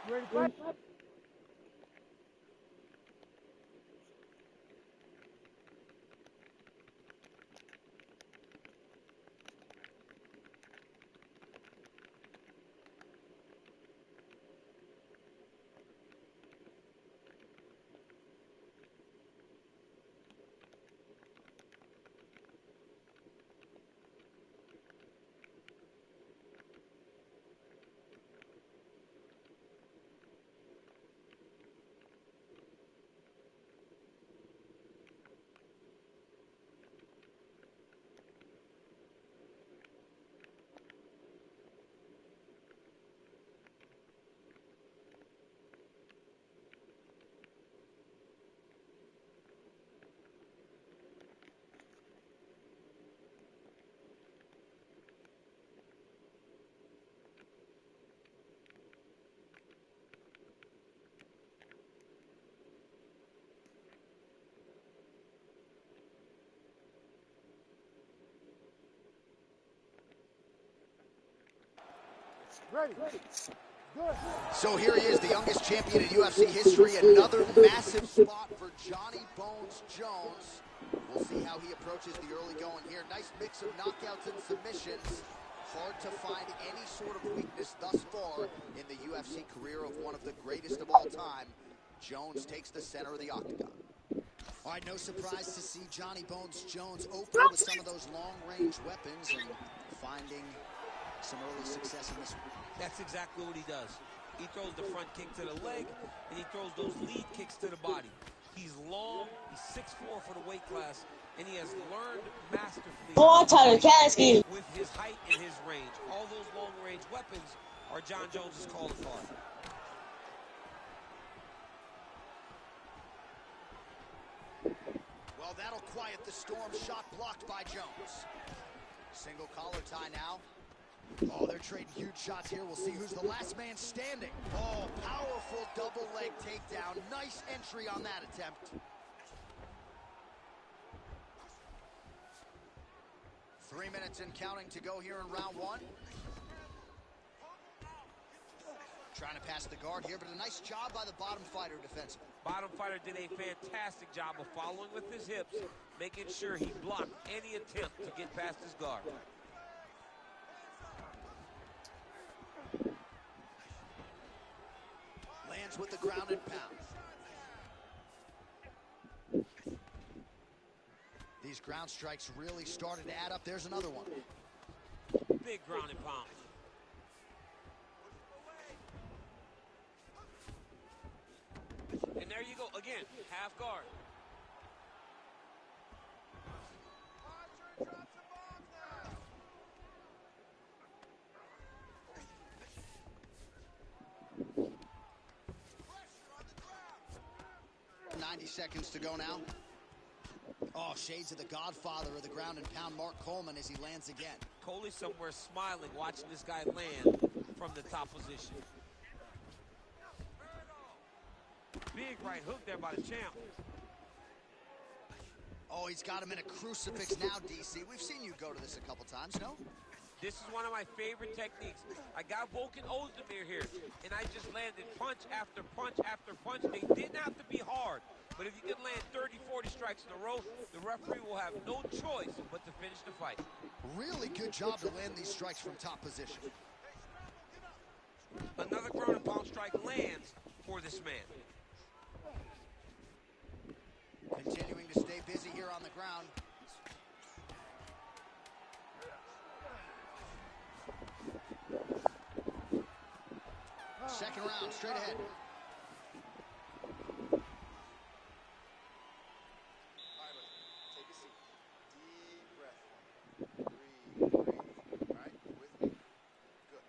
Ready to fight? Ready. Good. So here he is, the youngest champion in UFC history. Another massive spot for Johnny Bones Jones. We'll see how he approaches the early going here. Nice mix of knockouts and submissions. Hard to find any sort of weakness thus far in the UFC career of one of the greatest of all time. Jones takes the center of the octagon. All right, no surprise to see Johnny Bones Jones open with some of those long-range weapons and finding some early success in this one. That's exactly what he does. He throws the front kick to the leg, and he throws those lead kicks to the body. He's long, he's 6'4" for the weight class, and he has learned masterfully with his height and his range. All those long-range weapons are John Jones's calling card. Well, that'll quiet the storm. Shot blocked by Jones. Single collar tie now. Oh, they're trading huge shots here. We'll see who's the last man standing. Oh, powerful double leg takedown. Nice entry on that attempt. 3 minutes and counting to go here in round one. Trying to pass the guard here, but a nice job by the bottom fighter defensively. Bottom fighter did a fantastic job of following with his hips, making sure he blocked any attempt to get past his guard. lands with the ground and pound. These ground strikes really started to add up. There's another one. Big ground and pound. And there you go again, half guard. Archer drops the bombs now. Pressure on the ground. 90 seconds to go now. Oh, shades of the godfather of the ground and pound, Mark Coleman, as he lands again. Coley somewhere smiling, watching this guy land from the top position. Big right hook there by the champ. Oh, he's got him in a crucifix now, DC. We've seen you go to this a couple times, no? This is one of my favorite techniques. I got Volkan Ozdemir here, and I just landed punch after punch after punch. They didn't have to be hard, but if you can land 30, 40 strikes in a row, the referee will have no choice but to finish the fight. Really good job to land these strikes from top position. Another ground and pound strike lands for this man. Continuing to stay busy here on the ground. Second round, straight ahead. All right, buddy. Take a seat. Deep breath. Breathe. All right, you with me? Good.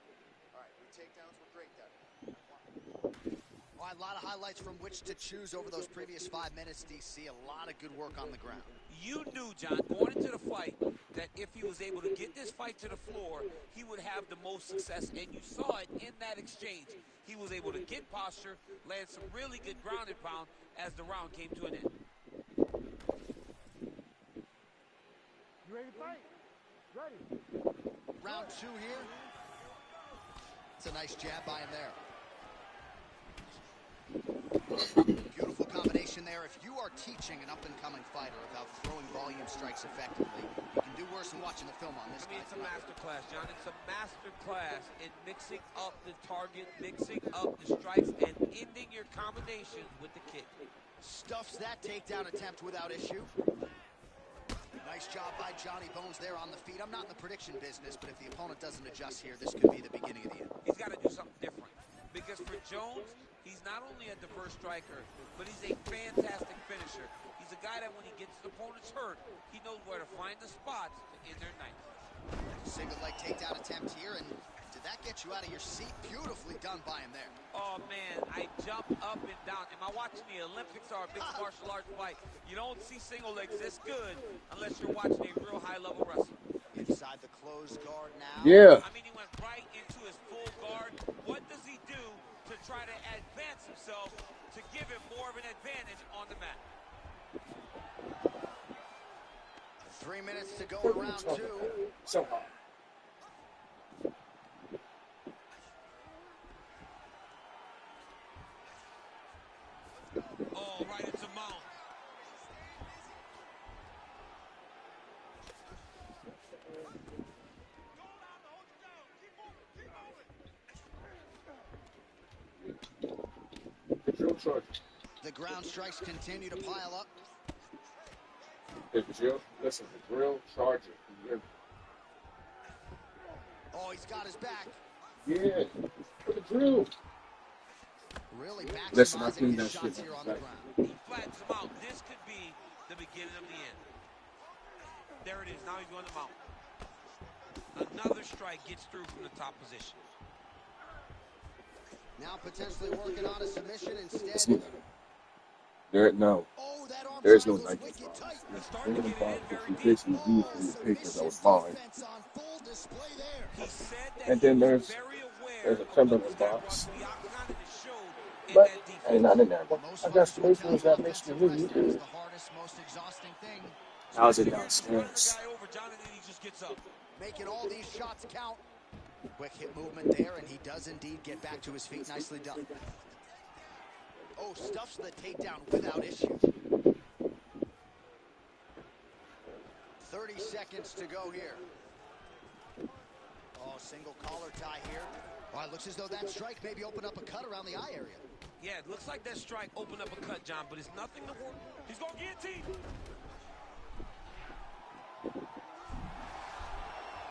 All right, your takedowns were great that time. All right, a lot of highlights from which to choose over those previous 5 minutes, DC. A lot of good work on the ground. You knew, John, going into the fight, that if he was able to get this fight to the floor, he would have the most success, and you saw it in that exchange. He was able to get posture, land some really good ground and pound as the round came to an end. You ready to fight? Ready. Round 2 here. It's a nice jab by him there. Beautiful combination there. If you are teaching an up-and-coming fighter about throwing volume strikes effectively, you can do worse than watching the film on this guy. It's a master class, John. It's a master class in mixing up the target, mixing up the strikes, and ending your combinations with the kick. Stuffs that takedown attempt without issue. Nice job by Johnny Bones there on the feet. I'm not in the prediction business, but if the opponent doesn't adjust here, this could be the beginning of the end. He's got to do something different. Because for Jones, he's not only a diverse striker, but he's a fantastic finisher. He's a guy that when he gets his opponents hurt, he knows where to find the spots to end their night. Single leg takedown attempt here, and did that get you out of your seat? Beautifully done by him there. Oh, man, I jumped up and down. Am I watching the Olympics or a mixed martial arts fight? You don't see single legs this good unless you're watching a real high-level wrestler. Inside the closed guard now. Yeah. I mean, he went right into his full guard. What does he do to try to advance himself to give him more of an advantage on the mat? 3 minutes to go in round 2. Somehow. Oh, right into mount. The drill charge. The ground strikes continue to pile up. The drill, listen, the drill charger. Oh, he's got his back. Yeah, for the drill. Really Listen, I maximizing cleaned his that shots shit here up, on the right? ground. He flattens him out. This could be the beginning of the end. There it is. Now he's going to mount. Another strike gets through from the top position. Now potentially working on a submission See, instead. no, Oh, that arm there's no triangle's Nike wicked tight. He's starting to get it in very If deep. you basically do it for the papers that was fine. Defense on full display there. He said that And then he was there's very aware a of what Cumberland this guy brought box. to the octagon, and it showed in But that defense. ain't not in there. But Most I got fighters some will tell papers you that makes me offensive really wrestling is good. the hardest, most exhausting thing. How's it Figure just running the downstairs? guy over, John, and then he just gets up. Making all these shots count. Quick hip movement there, and he does indeed get back to his feet. Nicely done. Oh, stuffs the takedown without issue. 30 seconds to go here. Oh, single collar tie here. Oh, it looks as though that strike maybe opened up a cut around the eye area. Yeah, it looks like that strike opened up a cut, John, but it's nothing to worry. He's going to guillotine.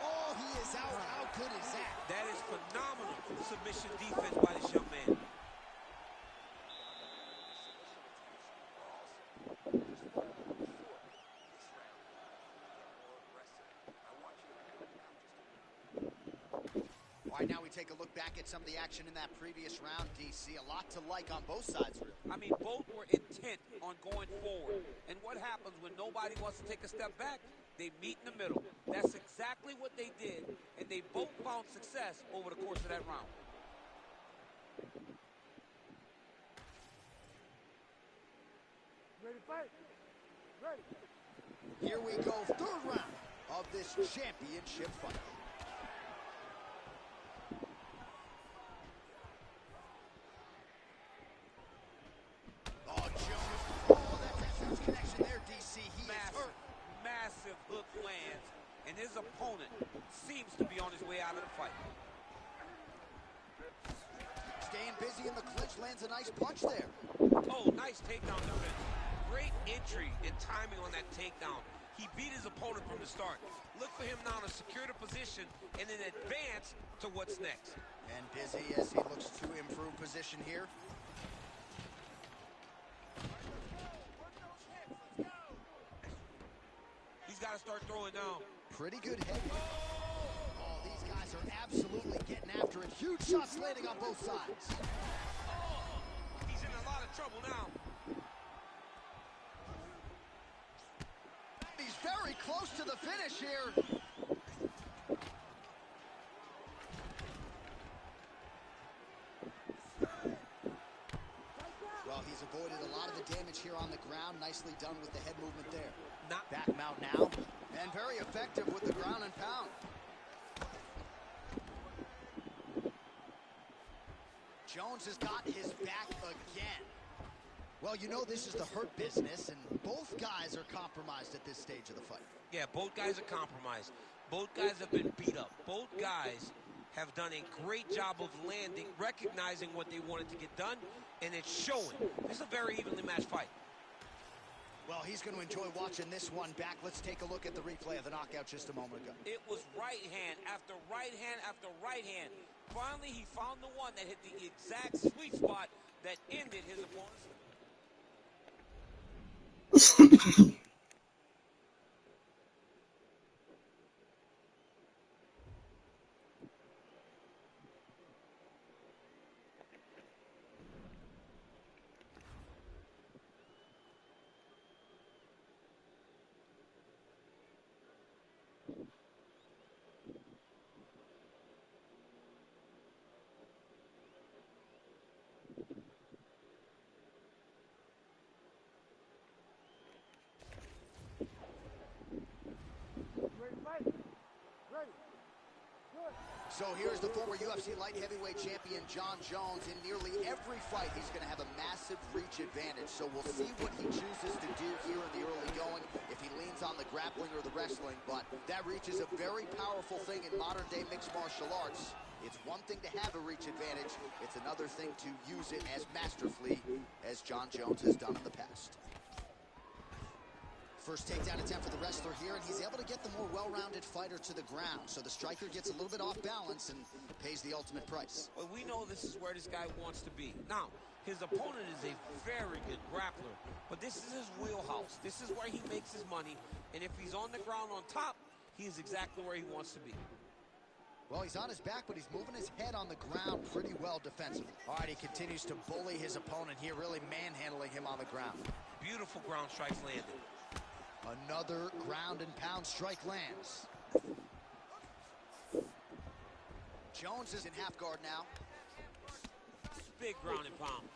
Oh, he is out. How good is that? That is phenomenal submission defense by this young man. All right, now we take a look back at some of the action in that previous round, DC. A lot to like on both sides, really. I mean, both were intent on going forward. And what happens when nobody wants to take a step back? They meet in the middle. That's exactly what they did, and they both found success over the course of that round. Ready to fight? Ready. Here we go, third round of this championship fight. Oh, Jones. Oh, that's a huge connection there, DC. He is hurt. Massive hook lands, and his opponent seems to be on his way out of the fight. Staying busy in the clinch, lands a nice punch there. Oh, nice takedown defense. Great entry and timing on that takedown. He beat his opponent from the start. Look for him now to secure the position and then advance to what's next. And busy as he looks to improve position here. He's got to start throwing now. Pretty good head. Oh, these guys are absolutely getting after it. Huge shots landing on both sides. Oh, he's in a lot of trouble now. He's very close to the finish here. Well, he's avoided a lot of the damage here on the ground. Nicely done with the head movement there. Back mount now, and very effective with the ground and pound. Jones has got his back again. Well, you know this is the hurt business, and both guys are compromised at this stage of the fight. Yeah, both guys are compromised. Both guys have been beat up. Both guys have done a great job of landing, recognizing what they wanted to get done, and it's showing. This is a very evenly matched fight. Well, he's going to enjoy watching this one back. Let's take a look at the replay of the knockout just a moment ago. It was right hand after right hand after right hand. Finally, he found the one that hit the exact sweet spot that ended his opponent's. Ready to fight? Ready. Good. So here's the former UFC light heavyweight champion, Jon Jones. In nearly every fight, he's going to have a massive reach advantage. So we'll see what he chooses to do here in the early going, if he leans on the grappling or the wrestling. But that reach is a very powerful thing in modern-day mixed martial arts. It's one thing to have a reach advantage. It's another thing to use it as masterfully as Jon Jones has done in the past. First takedown attempt for the wrestler here, and he's able to get the more well-rounded fighter to the ground. So the striker gets a little bit off balance and pays the ultimate price. Well, we know this is where this guy wants to be. Now, his opponent is a very good grappler, but this is his wheelhouse. This is where he makes his money, and if he's on the ground on top, he is exactly where he wants to be. Well, he's on his back, but he's moving his head on the ground pretty well defensively. All right, he continues to bully his opponent here, really manhandling him on the ground. Beautiful ground strikes landed. Another ground and pound strike lands. Jones is in half guard now. Big ground and pound.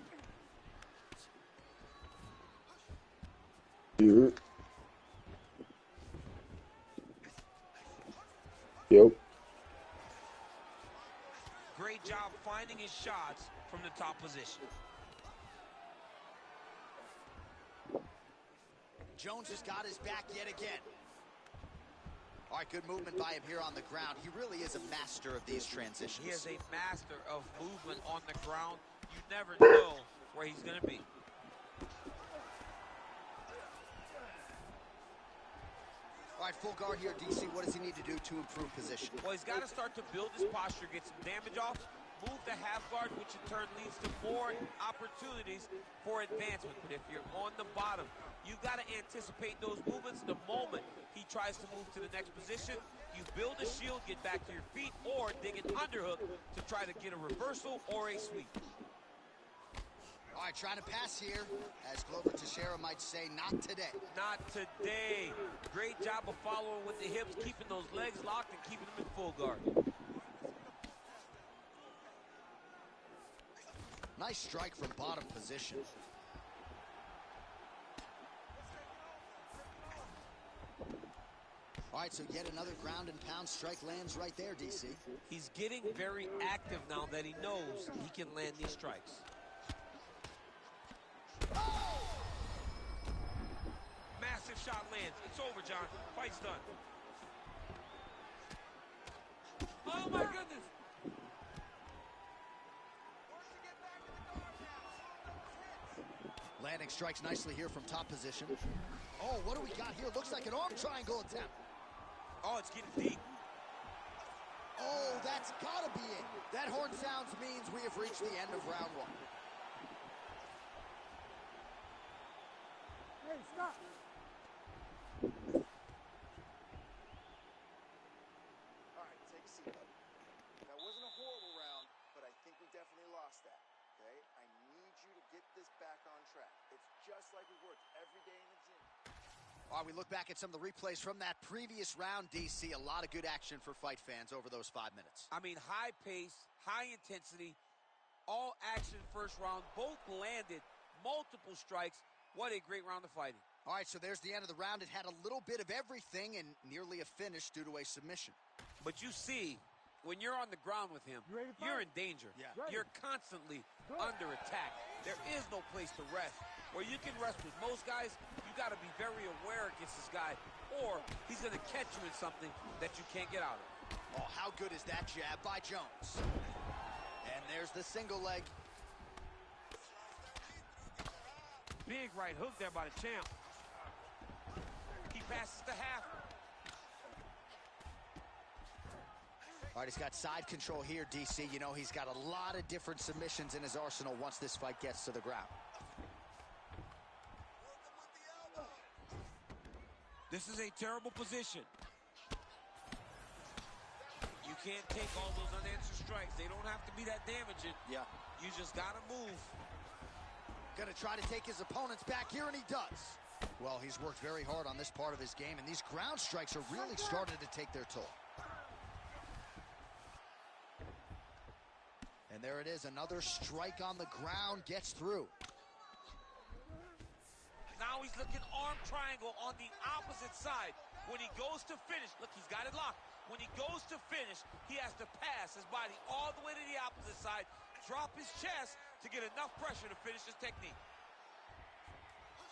Yep. Great job finding his shots from the top position. Jones has got his back yet again. All right, good movement by him here on the ground. He really is a master of these transitions. He is a master of movement on the ground. You never know where he's going to be. All right, full guard here, DC. What does he need to do to improve position? Well, he's got to start to build his posture, get some damage off, move the half guard, which in turn leads to more opportunities for advancement. But if you're on the bottom, you've got to anticipate those movements. The moment he tries to move to the next position, you build a shield, get back to your feet, or dig an underhook to try to get a reversal or a sweep. All right, trying to pass here. As Glover Teixeira might say, not today. Not today. Great job of following with the hips, keeping those legs locked and keeping them in full guard. Nice strike from bottom position. All right, so yet another ground and pound strike lands right there, DC. He's getting very active now that he knows he can land these strikes. Massive shot lands. It's over, John. Fight's done. Oh, my goodness. Landing strikes nicely here from top position. Oh, what do we got here? Looks like an arm triangle attempt. Oh, it's getting deep. Oh, that's gotta be it. That horn sounds means we have reached the end of round one. Hey, stop. All right, take a seat. That wasn't a horrible round, but I think we definitely lost that. Okay? I need you to get this back on track. It's just like we work every day in the gym. All right, we look back at some of the replays from that previous round, DC. A lot of good action for fight fans over those 5 minutes. I mean, high pace, high intensity, all action first round. Both landed multiple strikes. What a great round of fighting. All right, so there's the end of the round. It had a little bit of everything and nearly a finish due to a submission. But you see, when you're on the ground with him, You ready to fight? you're in danger. Yeah. Ready. You're constantly under attack. There is no place to rest. Where you can rest with most guys, you got to be very aware against this guy, or he's going to catch you in something that you can't get out of. Oh, how good is that jab by Jones? And there's the single leg. Big right hook there by the champ. He passes to half. All right, he's got side control here, DC. You know, he's got a lot of different submissions in his arsenal once this fight gets to the ground. This is a terrible position. You can't take all those unanswered strikes. They don't have to be that damaging. Yeah. You just got to move. Gonna try to take his opponents back here, and he does. Well, he's worked very hard on this part of his game, and these ground strikes are really starting to take their toll. And there it is, another strike on the ground gets through. Now he's looking arm triangle on the opposite side. When he goes to finish, look, he's got it locked. When he goes to finish, he has to pass his body all the way to the opposite side, drop his chest to get enough pressure to finish his technique.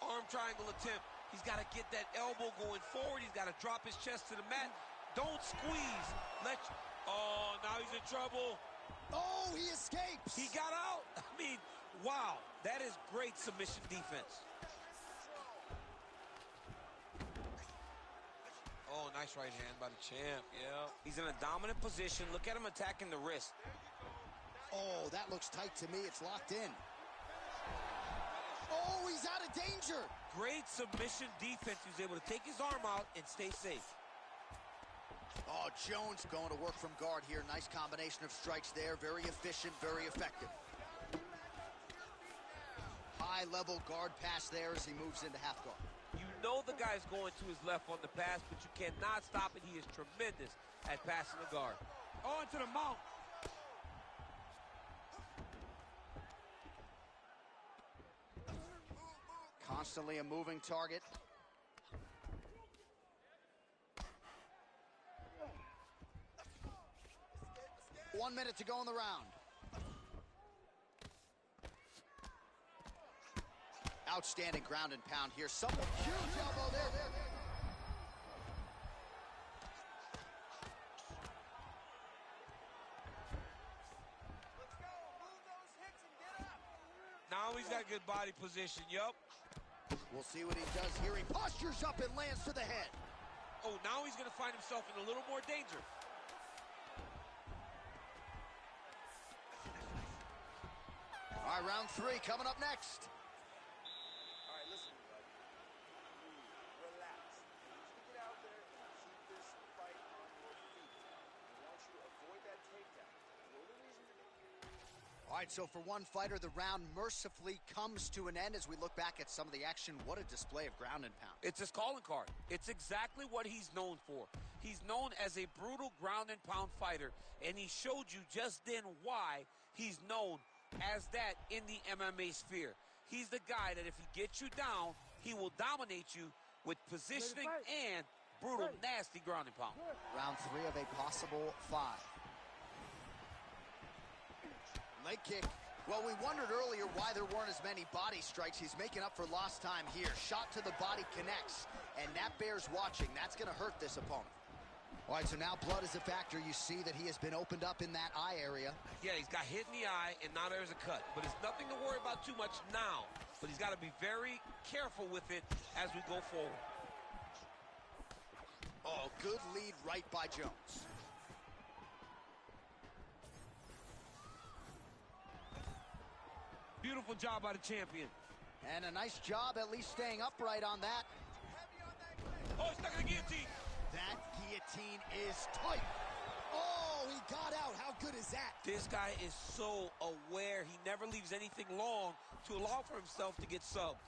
Arm triangle attempt. He's got to get that elbow going forward. He's got to drop his chest to the mat. Don't squeeze. Oh, now he's in trouble. Oh, he escapes. He got out. I mean, wow. That is great submission defense. Oh, nice right hand by the champ. Yeah. He's in a dominant position. Look at him attacking the wrist. Oh, that looks tight to me. It's locked in. Oh, he's out of danger. Great submission defense. He was able to take his arm out and stay safe. Oh, Jones going to work from guard here. Nice combination of strikes there. Very efficient, very effective. High-level guard pass there as he moves into half guard. You know the guy's going to his left on the pass, but you cannot stop it. He is tremendous at passing the guard. Oh, into the mount. Constantly a moving target. One minute to go in the round. Outstanding ground and pound here. Somewhat huge elbow there. Now he's got good body position, yup. We'll see what he does here. He postures up and lands to the head. Oh, now he's going to find himself in a little more danger. All right, round 3 coming up next. All right, listen, bud. Relax. I need you to get out there and keep this fight on your feet. I want you to avoid that takedown. The only reason you're All right, so for one fighter, the round mercifully comes to an end as we look back at some of the action. What a display of ground and pound. It's his calling card. It's exactly what he's known for. He's known as a brutal ground and pound fighter, and he showed you just then why he's known as that in the MMA sphere. He's the guy that if he gets you down, he will dominate you with positioning and brutal, nasty ground and pound. Round 3 of a possible 5. Leg kick. Well, we wondered earlier why there weren't as many body strikes. He's making up for lost time here. Shot to the body connects, and that bears watching. That's going to hurt this opponent. All right, so now blood is a factor. You see that he has been opened up in that eye area. Yeah, he's got hit in the eye, and now there's a cut. But it's nothing to worry about too much now. But he's got to be very careful with it as we go forward. Oh, good lead right by Jones. Beautiful job by the champion. And a nice job at least staying upright on that. Oh, he's stuck in the guillotine. That guillotine is tight. Oh, he got out. How good is that? This guy is so aware. He never leaves anything long to allow for himself to get subbed.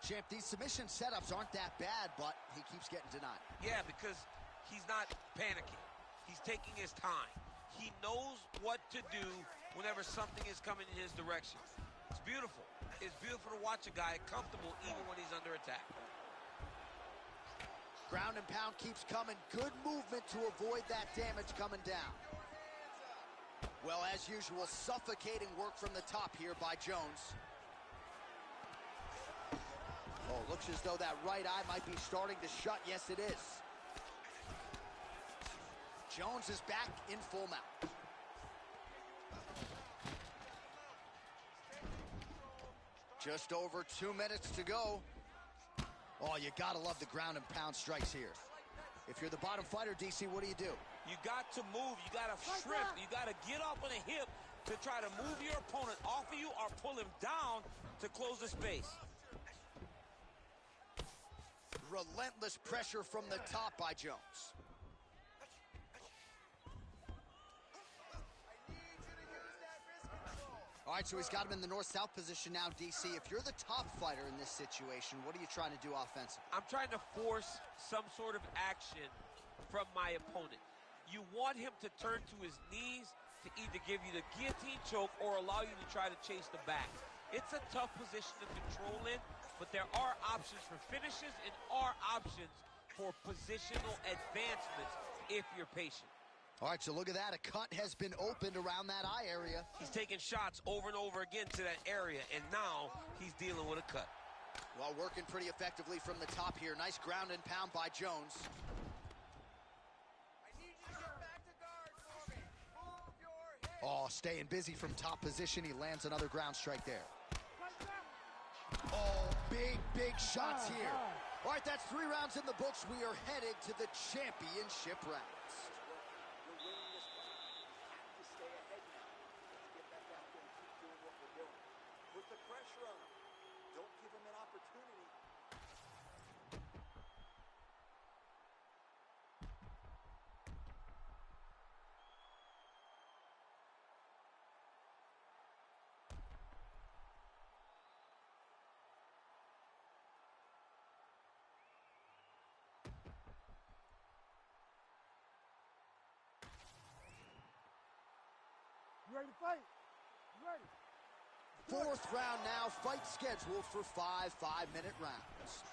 Champ, these submission setups aren't that bad, but he keeps getting denied. Yeah, because he's not panicking. He's taking his time. He knows what to do whenever something is coming in his direction. It's beautiful. It's beautiful to watch a guy comfortable even when he's under attack. Ground and pound keeps coming. Good movement to avoid that damage coming down. Well, as usual, suffocating work from the top here by Jones. Oh, looks as though that right eye might be starting to shut. Yes, it is. Jones is back in full mount. Just over 2 minutes to go. Oh, you gotta love the ground and pound strikes here. If you're the bottom fighter, DC, what do? You got to move. You got to shrimp. You got to get up on a hip to try to move your opponent off of you or pull him down to close the space. Relentless pressure from the top by Jones. All right, so he's got him in the north-south position now, DC. If you're the top fighter in this situation, what are you trying to do offensively? I'm trying to force some sort of action from my opponent. You want him to turn to his knees to either give you the guillotine choke or allow you to try to chase the back. It's a tough position to control in, but there are options for finishes and are options for positional advancements if you're patient. All right, so look at that. A cut has been opened around that eye area. He's taking shots over and over again to that area, and now he's dealing with a cut. Well, working pretty effectively from the top here. Nice ground and pound by Jones. I need you to get back to guard for me. Move your head. Oh, staying busy from top position. He lands another ground strike there. Oh, big shots here. All right, that's 3 rounds in the books. We are headed to the championship rounds. We're winning this fight. We have to stay ahead now. Let's get back out there and keep doing what we're doing. Put the pressure on him. Don't give him an opportunity. You ready to fight? You ready? 4th round now. Fight scheduled for 5 5-minute rounds.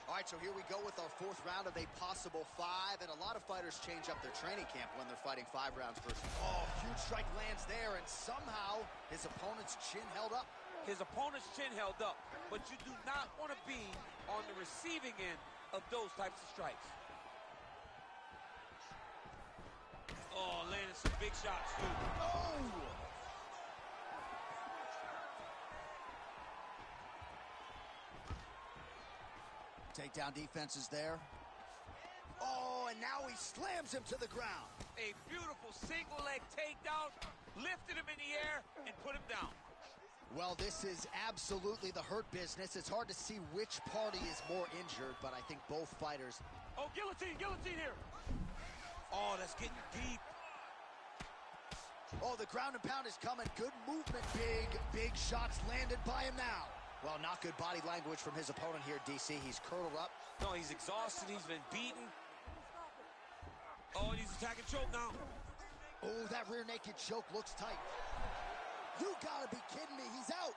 All right, so here we go with our 4th round of a possible 5. And a lot of fighters change up their training camp when they're fighting 5 rounds versus. Oh, huge strike lands there, and somehow his opponent's chin held up. His opponent's chin held up, but you do not want to be on the receiving end of those types of strikes. Oh, landing some big shots, too. Oh! Takedown defense is there. Oh, and now he slams him to the ground. A beautiful single leg takedown, lifted him in the air, and put him down. Well, this is absolutely the hurt business. It's hard to see which party is more injured, but I think both fighters. Oh, guillotine here. Oh, that's getting deep. Oh, the ground and pound is coming. Good movement. Big shots landed by him now. Well, not good body language from his opponent here, DC. He's curled up. No, he's exhausted. He's been beaten. Oh, and he's attacking choke now. Oh, that rear naked choke looks tight. You gotta be kidding me. He's out.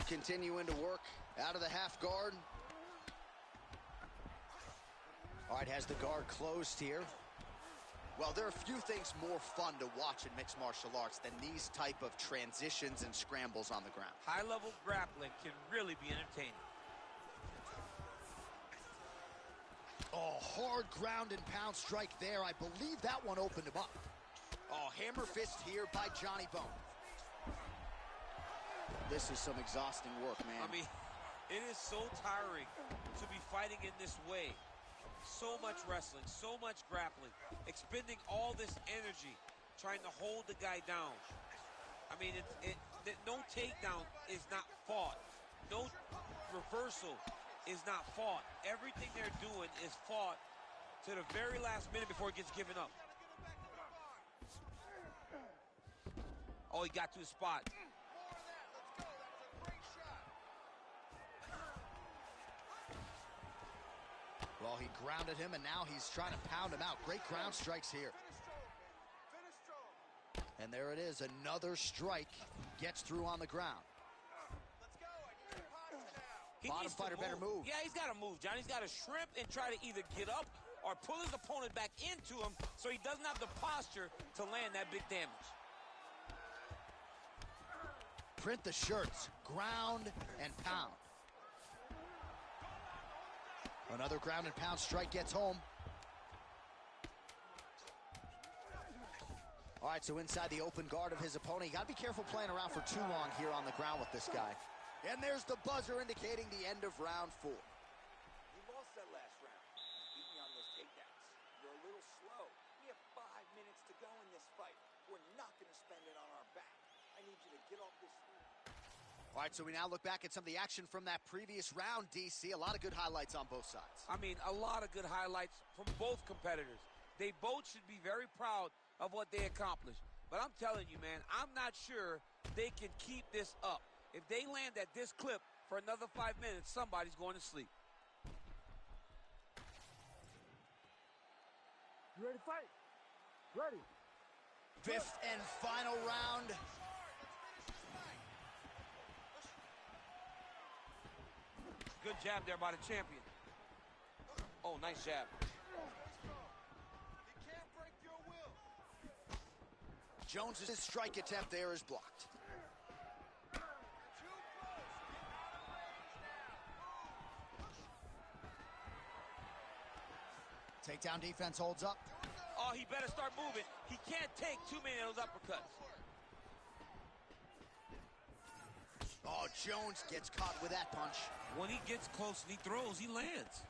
Continuing to work out of the half guard. All right, has the guard closed here. Well, there are few things more fun to watch in mixed martial arts than these type of transitions and scrambles on the ground. High-level grappling can really be entertaining. Oh, hard ground and pound strike there. I believe that one opened him up. Oh, hammer fist here by Johnny Bone. This is some exhausting work, man. I mean, it is so tiring to be fighting in this way. So much wrestling, so much grappling, expending all this energy, trying to hold the guy down. I mean, no takedown is not fought. No reversal is not fought. Everything they're doing is fought to the very last minute before it gets given up. Oh, he got to his spot. Well, he grounded him, and now he's trying to pound him out. Great ground strikes here. And there it is, another strike gets through on the ground. Bottom fighter better move. Yeah, he's got to move, John. He's got to shrimp and try to either get up or pull his opponent back into him so he doesn't have the posture to land that big damage. Print the shirts, ground and pound. Another ground and pound strike gets home. All right, so inside the open guard of his opponent. You got to be careful playing around for too long here on the ground with this guy. And there's the buzzer indicating the end of round 4. You lost that last round. You beat me on those takedowns. You're a little slow. We have 5 minutes to go in this fight. We're not going to spend it on our back. I need you to get off this field. All right, so we now look back at some of the action from that previous round, DC. A lot of good highlights on both sides. I mean, a lot of good highlights from both competitors. They both should be very proud of what they accomplished. But I'm telling you, man, I'm not sure they can keep this up. If they land at this clip for another 5 minutes, somebody's going to sleep. You ready to fight? Ready. 5th and final round. Good jab there by the champion. Oh, nice jab. You can't break your will. Jones's strike attempt there is blocked. Takedown defense holds up. Oh, he better start moving. He can't take too many of those uppercuts. Oh, Jones gets caught with that punch. When he gets close and he throws, he lands.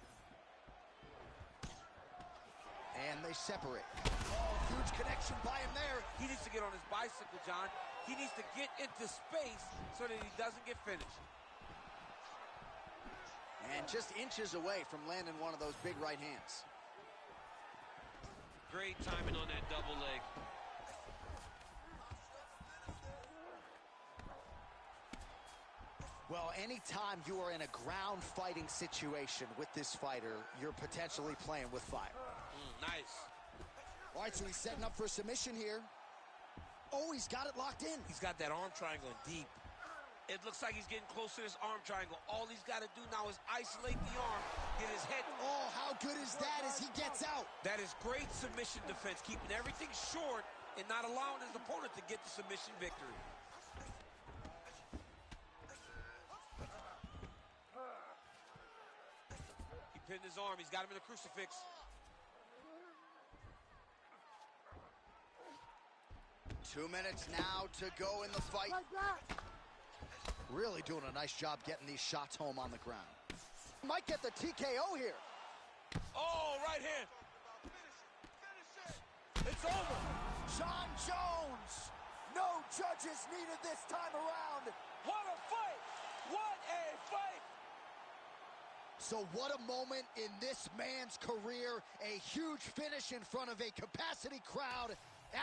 And they separate. Oh, huge connection by him there. He needs to get on his bicycle, John. He needs to get into space so that he doesn't get finished. And just inches away from landing one of those big right hands. Great timing on that double leg. Well, anytime you are in a ground fighting situation with this fighter, you're potentially playing with fire. Nice. All right, so he's setting up for a submission here. Oh, he's got it locked in. He's got that arm triangle deep. It looks like he's getting close to this arm triangle. All he's got to do now is isolate the arm, get his head. Oh, how good is that as he gets out? That is great submission defense, keeping everything short and not allowing his opponent to get the submission victory. He pinned his arm. He's got him in a crucifix. 2 minutes now to go in the fight. Like that. Really doing a nice job getting these shots home on the ground. Might get the TKO here. Oh, right hand. It's over. Jon Jones. No judges needed this time around. What a fight. What a fight. So what a moment in this man's career. A huge finish in front of a capacity crowd.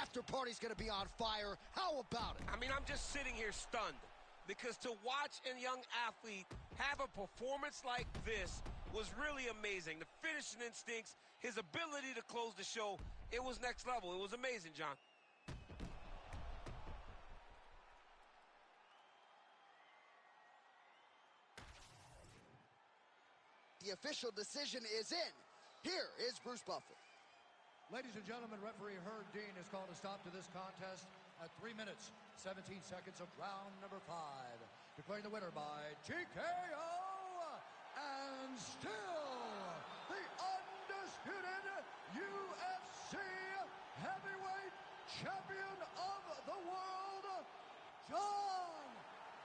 After party's going to be on fire. How about it? I mean, I'm just sitting here stunned because to watch a young athlete have a performance like this was really amazing. The finishing instincts, his ability to close the show, it was next level. It was amazing, John. The official decision is in. Here is Bruce Buffer. Ladies and gentlemen, referee Herb Dean has called a stop to this contest at 3 minutes, 17 seconds of round number 5. Declaring the winner by TKO, and still the undisputed UFC heavyweight champion of the world, Jon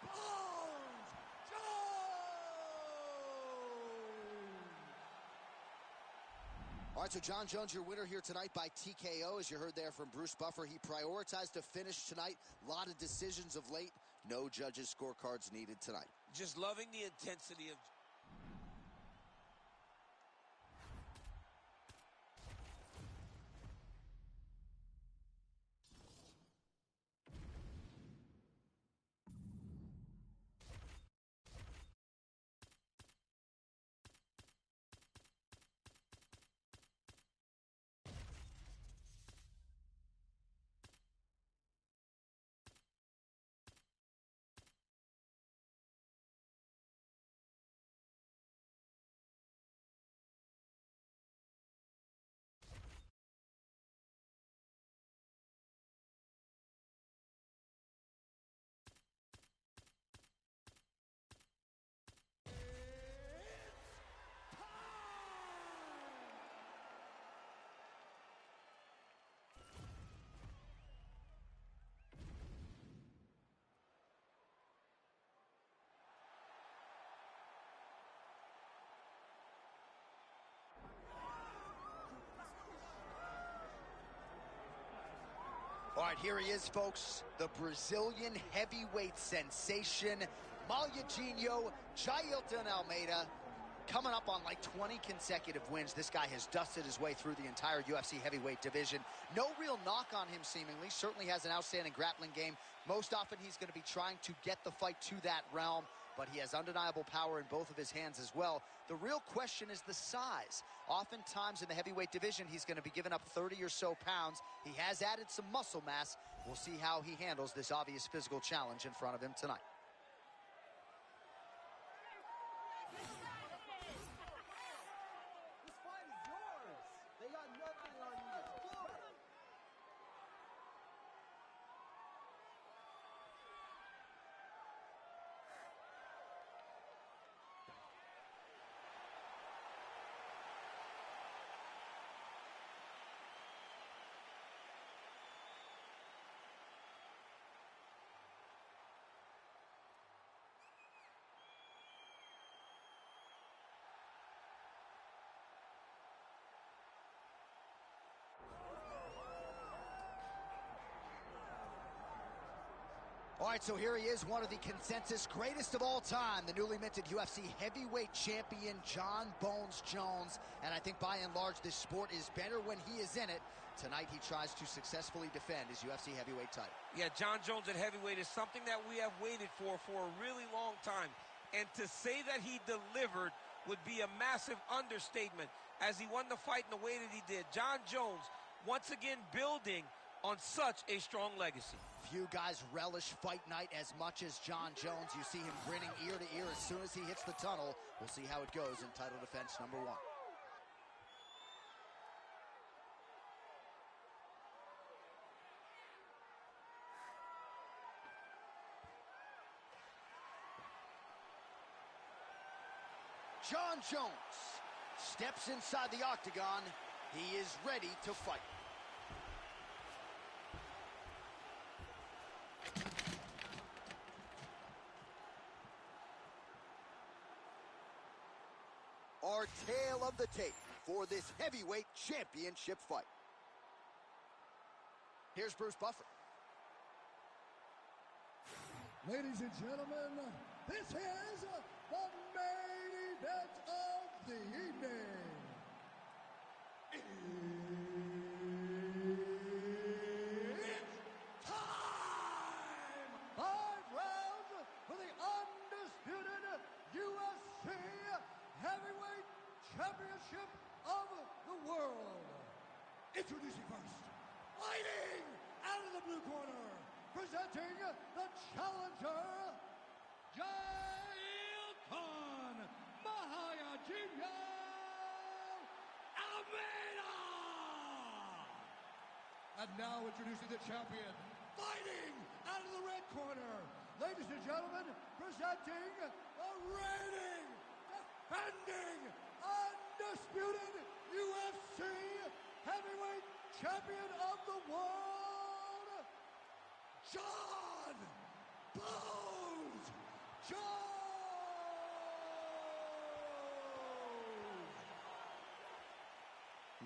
Bones Jones! All right, so Jon Jones, your winner here tonight by TKO. As you heard there from Bruce Buffer, he prioritized the finish tonight. A lot of decisions of late. No judges' scorecards needed tonight. Just loving the intensity of... All right, here he is, folks. The Brazilian heavyweight sensation, Malhadinho Jailton Almeida. Coming up on like 20 consecutive wins. This guy has dusted his way through the entire UFC heavyweight division. No real knock on him, seemingly. Certainly has an outstanding grappling game. Most often he's going to be trying to get the fight to that realm, but he has undeniable power in both of his hands as well. The real question is the size. Oftentimes in the heavyweight division, he's going to be giving up 30 or so pounds. He has added some muscle mass. We'll see how he handles this obvious physical challenge in front of him tonight. This fight is yours. They got nothing on you. Explore it. All right, so here he is, one of the consensus greatest of all time, the newly minted UFC heavyweight champion, Jon Bones Jones. And I think by and large, this sport is better when he is in it. Tonight, he tries to successfully defend his UFC heavyweight title. Yeah, Jon Jones at heavyweight is something that we have waited for a really long time. And to say that he delivered would be a massive understatement as he won the fight in the way that he did. Jon Jones, once again, building on such a strong legacy. Few guys relish fight night as much as Jon Jones. You see him grinning ear to ear as soon as he hits the tunnel. We'll see how it goes in title defense number 1. Jon Jones steps inside the octagon. He is ready to fight. Our tale of the tape for this heavyweight championship fight. Here's Bruce Buffer. Ladies and gentlemen, this is the main event of the evening. It's time! 5 rounds for the undisputed UFC Heavyweight Championship of the world. Introducing first, fighting out of the blue corner, presenting the challenger, Jail Khan Mahayajinho Almeida! And now introducing the champion, fighting out of the red corner, ladies and gentlemen, presenting the reigning, defending, undisputed UFC Heavyweight Champion of the world, John Bones Jones!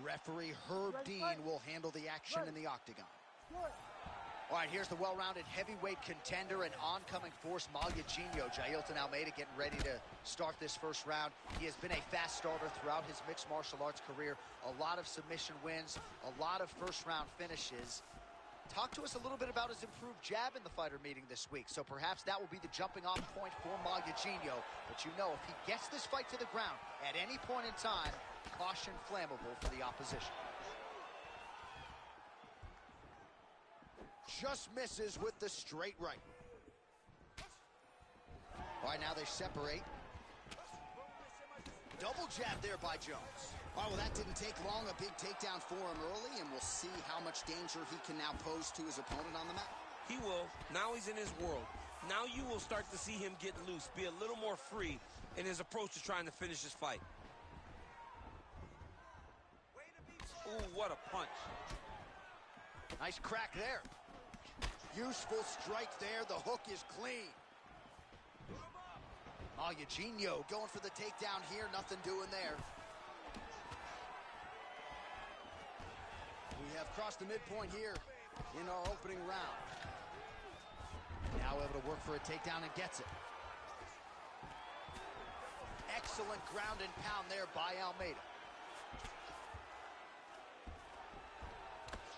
Referee Herb Dean will handle the action in the octagon. All right, here's the well-rounded heavyweight contender and oncoming force, Mahayajinho Jailton Almeida, getting ready to start this first round. He has been a fast starter throughout his mixed martial arts career. A lot of submission wins, a lot of first-round finishes. Talk to us a little bit about his improved jab in the fighter meeting this week. So perhaps that will be the jumping-off point for Mahayajinho. But you know, if he gets this fight to the ground at any point in time, caution flammable for the opposition. Just misses with the straight right. All right, now they separate. Double jab there by Jones. All right, well, that didn't take long. A big takedown for him early, and we'll see how much danger he can now pose to his opponent on the mat. He will. Now he's in his world. Now you will start to see him get loose, be a little more free in his approach to trying to finish his fight. Ooh, what a punch. Nice crack there. Useful strike there. The hook is clean. Mahayajinho going for the takedown here. Nothing doing there. We have crossed the midpoint here in our opening round. Now able to work for a takedown and gets it. Excellent ground and pound there by Almeida.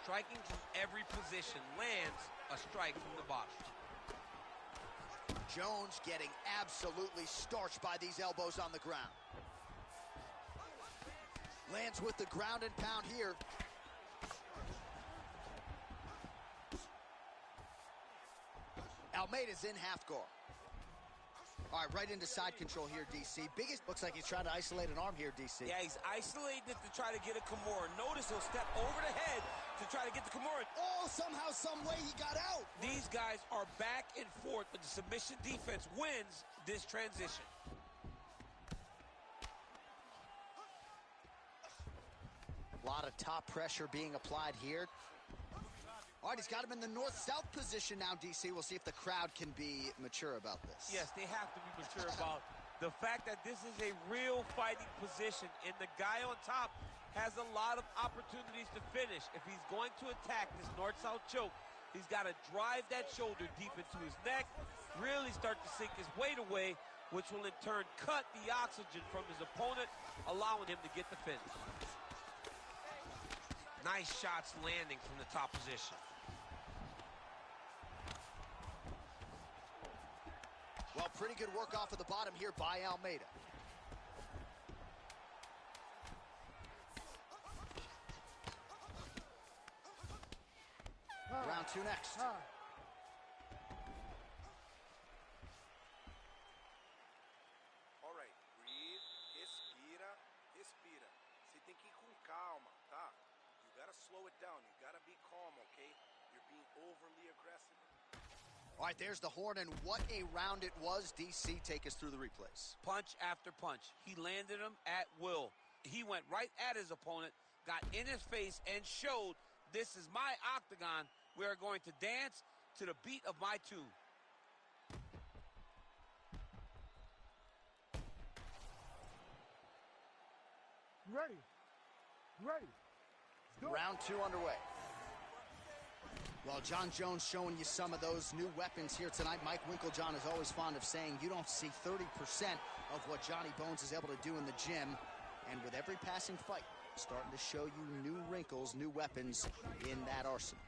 Striking from every position, lands a strike from the bottom. Jones getting absolutely starched by these elbows on the ground. Lands with the ground and pound here. Almeida's in half guard. All right, right into side control here, DC. Looks like he's trying to isolate an arm here, DC. Yeah, he's isolating it to try to get a Kimura. Notice he'll step over the head to try to get the Kimura. Oh, somehow, some way he got out. These guys are back and forth, but the submission defense wins this transition. A lot of top pressure being applied here. All right, he's got him in the north-south position now, DC. We'll see if the crowd can be mature about this. Yes, they have to be mature about the fact that this is a real fighting position, and the guy on top has a lot of opportunities to finish. If he's going to attack this north-south choke, he's got to drive that shoulder deep into his neck, really start to sink his weight away, which will in turn cut the oxygen from his opponent, allowing him to get the finish. Nice shots landing from the top position. Well, pretty good work off of the bottom here by Almeida. Round two next. All right, breathe, respira, respira. Você tem que ir com calma, tá? You gotta slow it down. You gotta be calm, okay? You're being overly aggressive. All right, there's the horn, and what a round it was. DC, take us through the replays. Punch after punch. He landed him at will. He went right at his opponent, got in his face, and showed this is my octagon. We are going to dance to the beat of my tune. ready. You ready? Round 2 underway. Well, John Jones showing you some of those new weapons here tonight. Mike Winklejohn is always fond of saying you don't see 30% of what Johnny Bones is able to do in the gym. And with every passing fight, starting to show you new wrinkles, new weapons in that arsenal.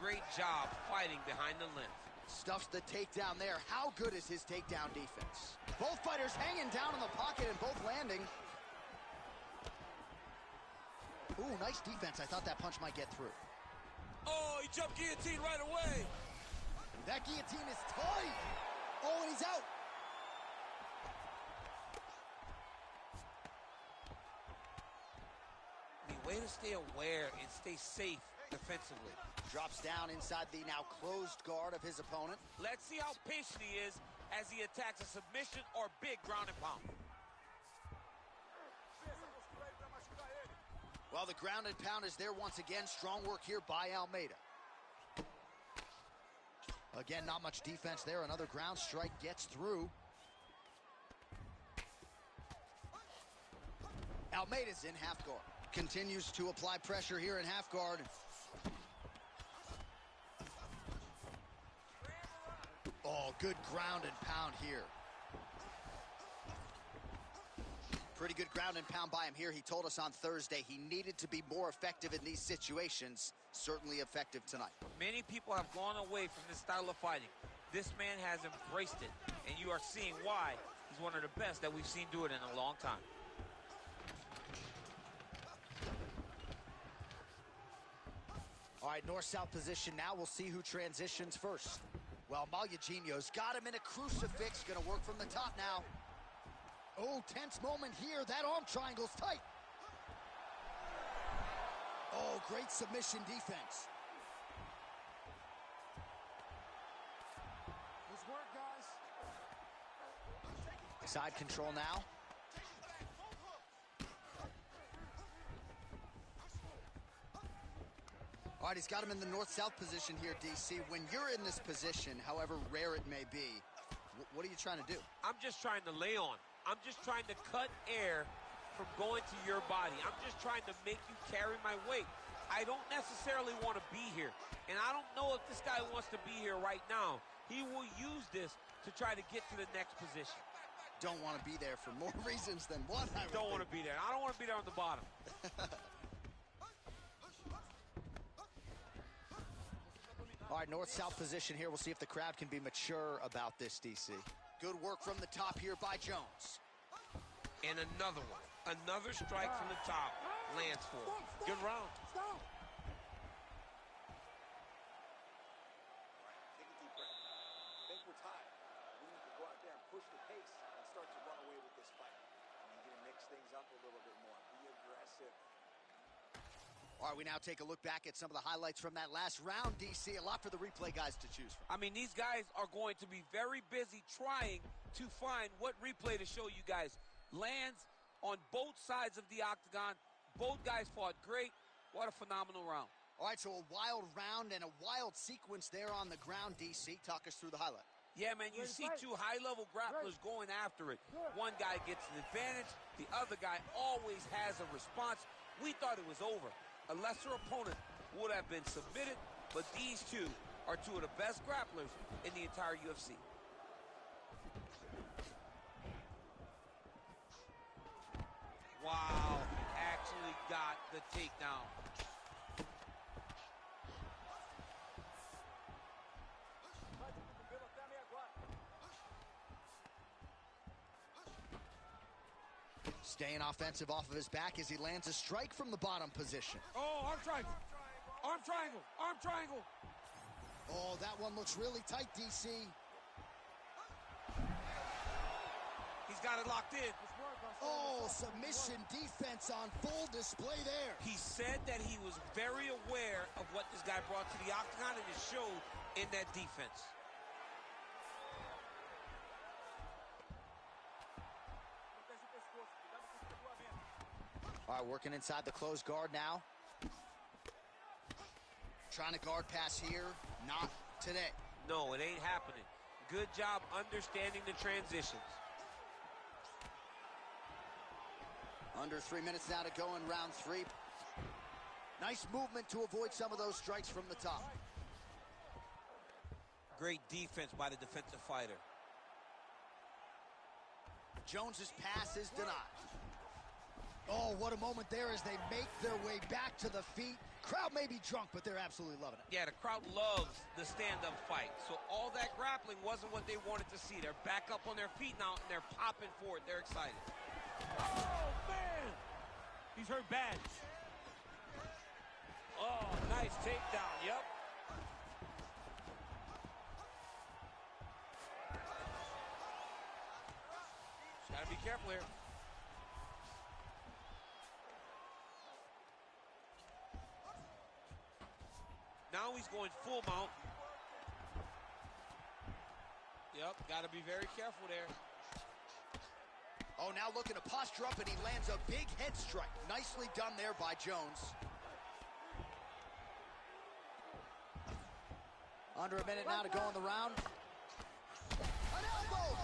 Great job fighting behind the length. Stuffs the takedown there. How good is his takedown defense? Both fighters hanging down in the pocket and both landing. Ooh, nice defense. I thought that punch might get through. Oh, he jumped guillotine right away. That guillotine is tight. Oh, and he's out. I mean, way to stay aware and stay safe defensively. Drops down inside the now closed guard of his opponent. Let's see how patient he is as he attacks a submission or big ground and pound. Well, the ground and pound is there once again. Strong work here by Almeida. Again, not much defense there. Another ground strike gets through. Almeida's in half guard. Continues to apply pressure here in half guard. Oh, good ground and pound here. Pretty good ground and pound by him here. He told us on Thursday he needed to be more effective in these situations. Certainly effective tonight. Many people have gone away from this style of fighting. This man has embraced it, and you are seeing why he's one of the best that we've seen do it in a long time. All right, north-south position now. We'll see who transitions first. Well, Malugino's got him in a crucifix. Gonna work from the top now. Oh, tense moment here. That arm triangle's tight. Oh, great submission defense. Nice work, guys. Side control now. All right, he's got him in the north-south position here, DC. When you're in this position, however rare it may be, what are you trying to do? I'm just trying to lay on. I'm just trying to cut air from going to your body. I'm just trying to make you carry my weight. I don't necessarily want to be here. And I don't know if this guy wants to be here right now. He will use this to try to get to the next position. Don't want to be there for more reasons than one. Don't want to be there. I don't want to be there on the bottom. All right, north-south position here. We'll see if the crowd can be mature about this, DC. Good work from the top here by Jones. And another one. Another strike from the top lands for him. Good round. Stop. Take a deep breath. Think we're tied. We need to go out there and push the pace and start to run away with this fight. I need you to mix things up a little bit more. Be aggressive. All right, we now take a look back at some of the highlights from that last round, DC. A lot for the replay guys to choose from. I mean, these guys are going to be very busy trying to find what replay to show you guys. Lands on both sides of the octagon. Both guys fought great. What a phenomenal round. All right, so a wild round and a wild sequence there on the ground, DC. Talk us through the highlight. Yeah, man, you see two high-level grapplers going after it. One guy gets an advantage. The other guy always has a response. We thought it was over. A lesser opponent would have been submitted, but these two are two of the best grapplers in the entire UFC. Wow, he actually got the takedown. Staying offensive off of his back as he lands a strike from the bottom position. Oh, arm triangle. Arm triangle. Arm triangle. Oh, that one looks really tight, DC. He's got it locked in. Oh, submission defense on full display there. He said that he was very aware of what this guy brought to the octagon, and it showed in that defense. All right, working inside the closed guard now. Trying to guard pass here. Not today. No, it ain't happening. Good job understanding the transitions. Under 3 minutes now to go in round 3. Nice movement to avoid some of those strikes from the top. Great defense by the defensive fighter. Jones's pass is denied. Oh, what a moment there as they make their way back to the feet. Crowd may be drunk, but they're absolutely loving it. Yeah, the crowd loves the stand-up fight. So all that grappling wasn't what they wanted to see. They're back up on their feet now, and they're popping for it. They're excited. Oh, man! He's hurt bad. Oh, nice takedown, yep. Just gotta be careful here. Now he's going full mount. Yep, got to be very careful there. Oh, now looking to posture up, and he lands a big head strike. Nicely done there by Jones. Under a minute now to go in the round. An elbow!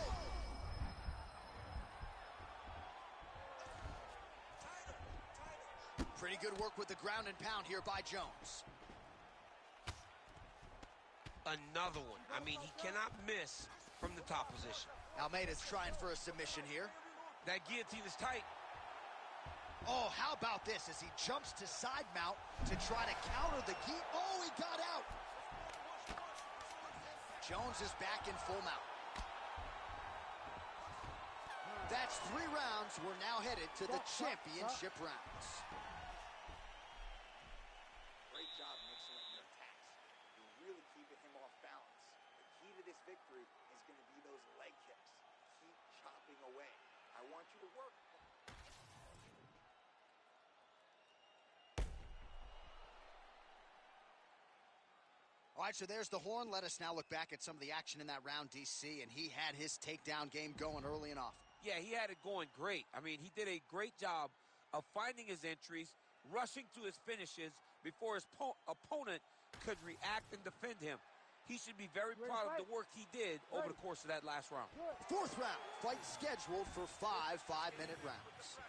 Pretty good work with the ground and pound here by Jones. Another one. I mean, he cannot miss from the top position. Almeida's trying for a submission here. That guillotine is tight. Oh, how about this as he jumps to side mount to try to counter the guillotine. Oh, he got out. Jones is back in full mount. That's 3 rounds. We're now headed to the championship rounds. Great job mixing up your attacks. You're really keeping him off balance. The key to this victory is going to be those leg kicks. Keep chopping away. I want you to work. All right, so there's the horn. Let us now look back at some of the action in that round, DC, and he had his takedown game going early and often. Yeah, he had it going great. I mean, he did a great job of finding his entries, rushing to his finishes before his opponent could react and defend him. He should be very proud of the work he did over the course of that last round. 4th round, fight scheduled for 5 5-minute rounds.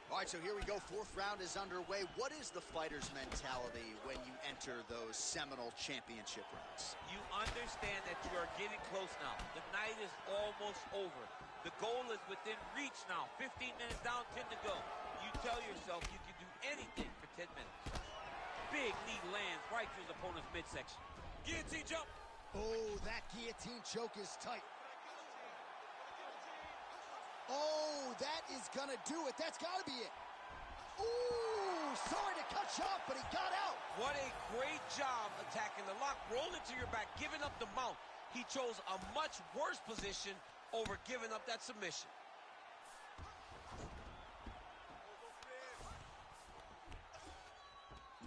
All right, so here we go. 4th round is underway. What is the fighter's mentality when you enter those seminal championship rounds? You understand that you are getting close now. The night is almost over. The goal is within reach now. 15 minutes down, 10 to go. You tell yourself you can do anything for 10 minutes. Big knee lands right to his opponent's midsection. Guillotine jump. Oh, that guillotine choke is tight. Oh, that is going to do it. That's got to be it. Ooh, sorry to cut you off, but he got out. What a great job attacking the lock. Roll into your back, giving up the mount. He chose a much worse position over giving up that submission.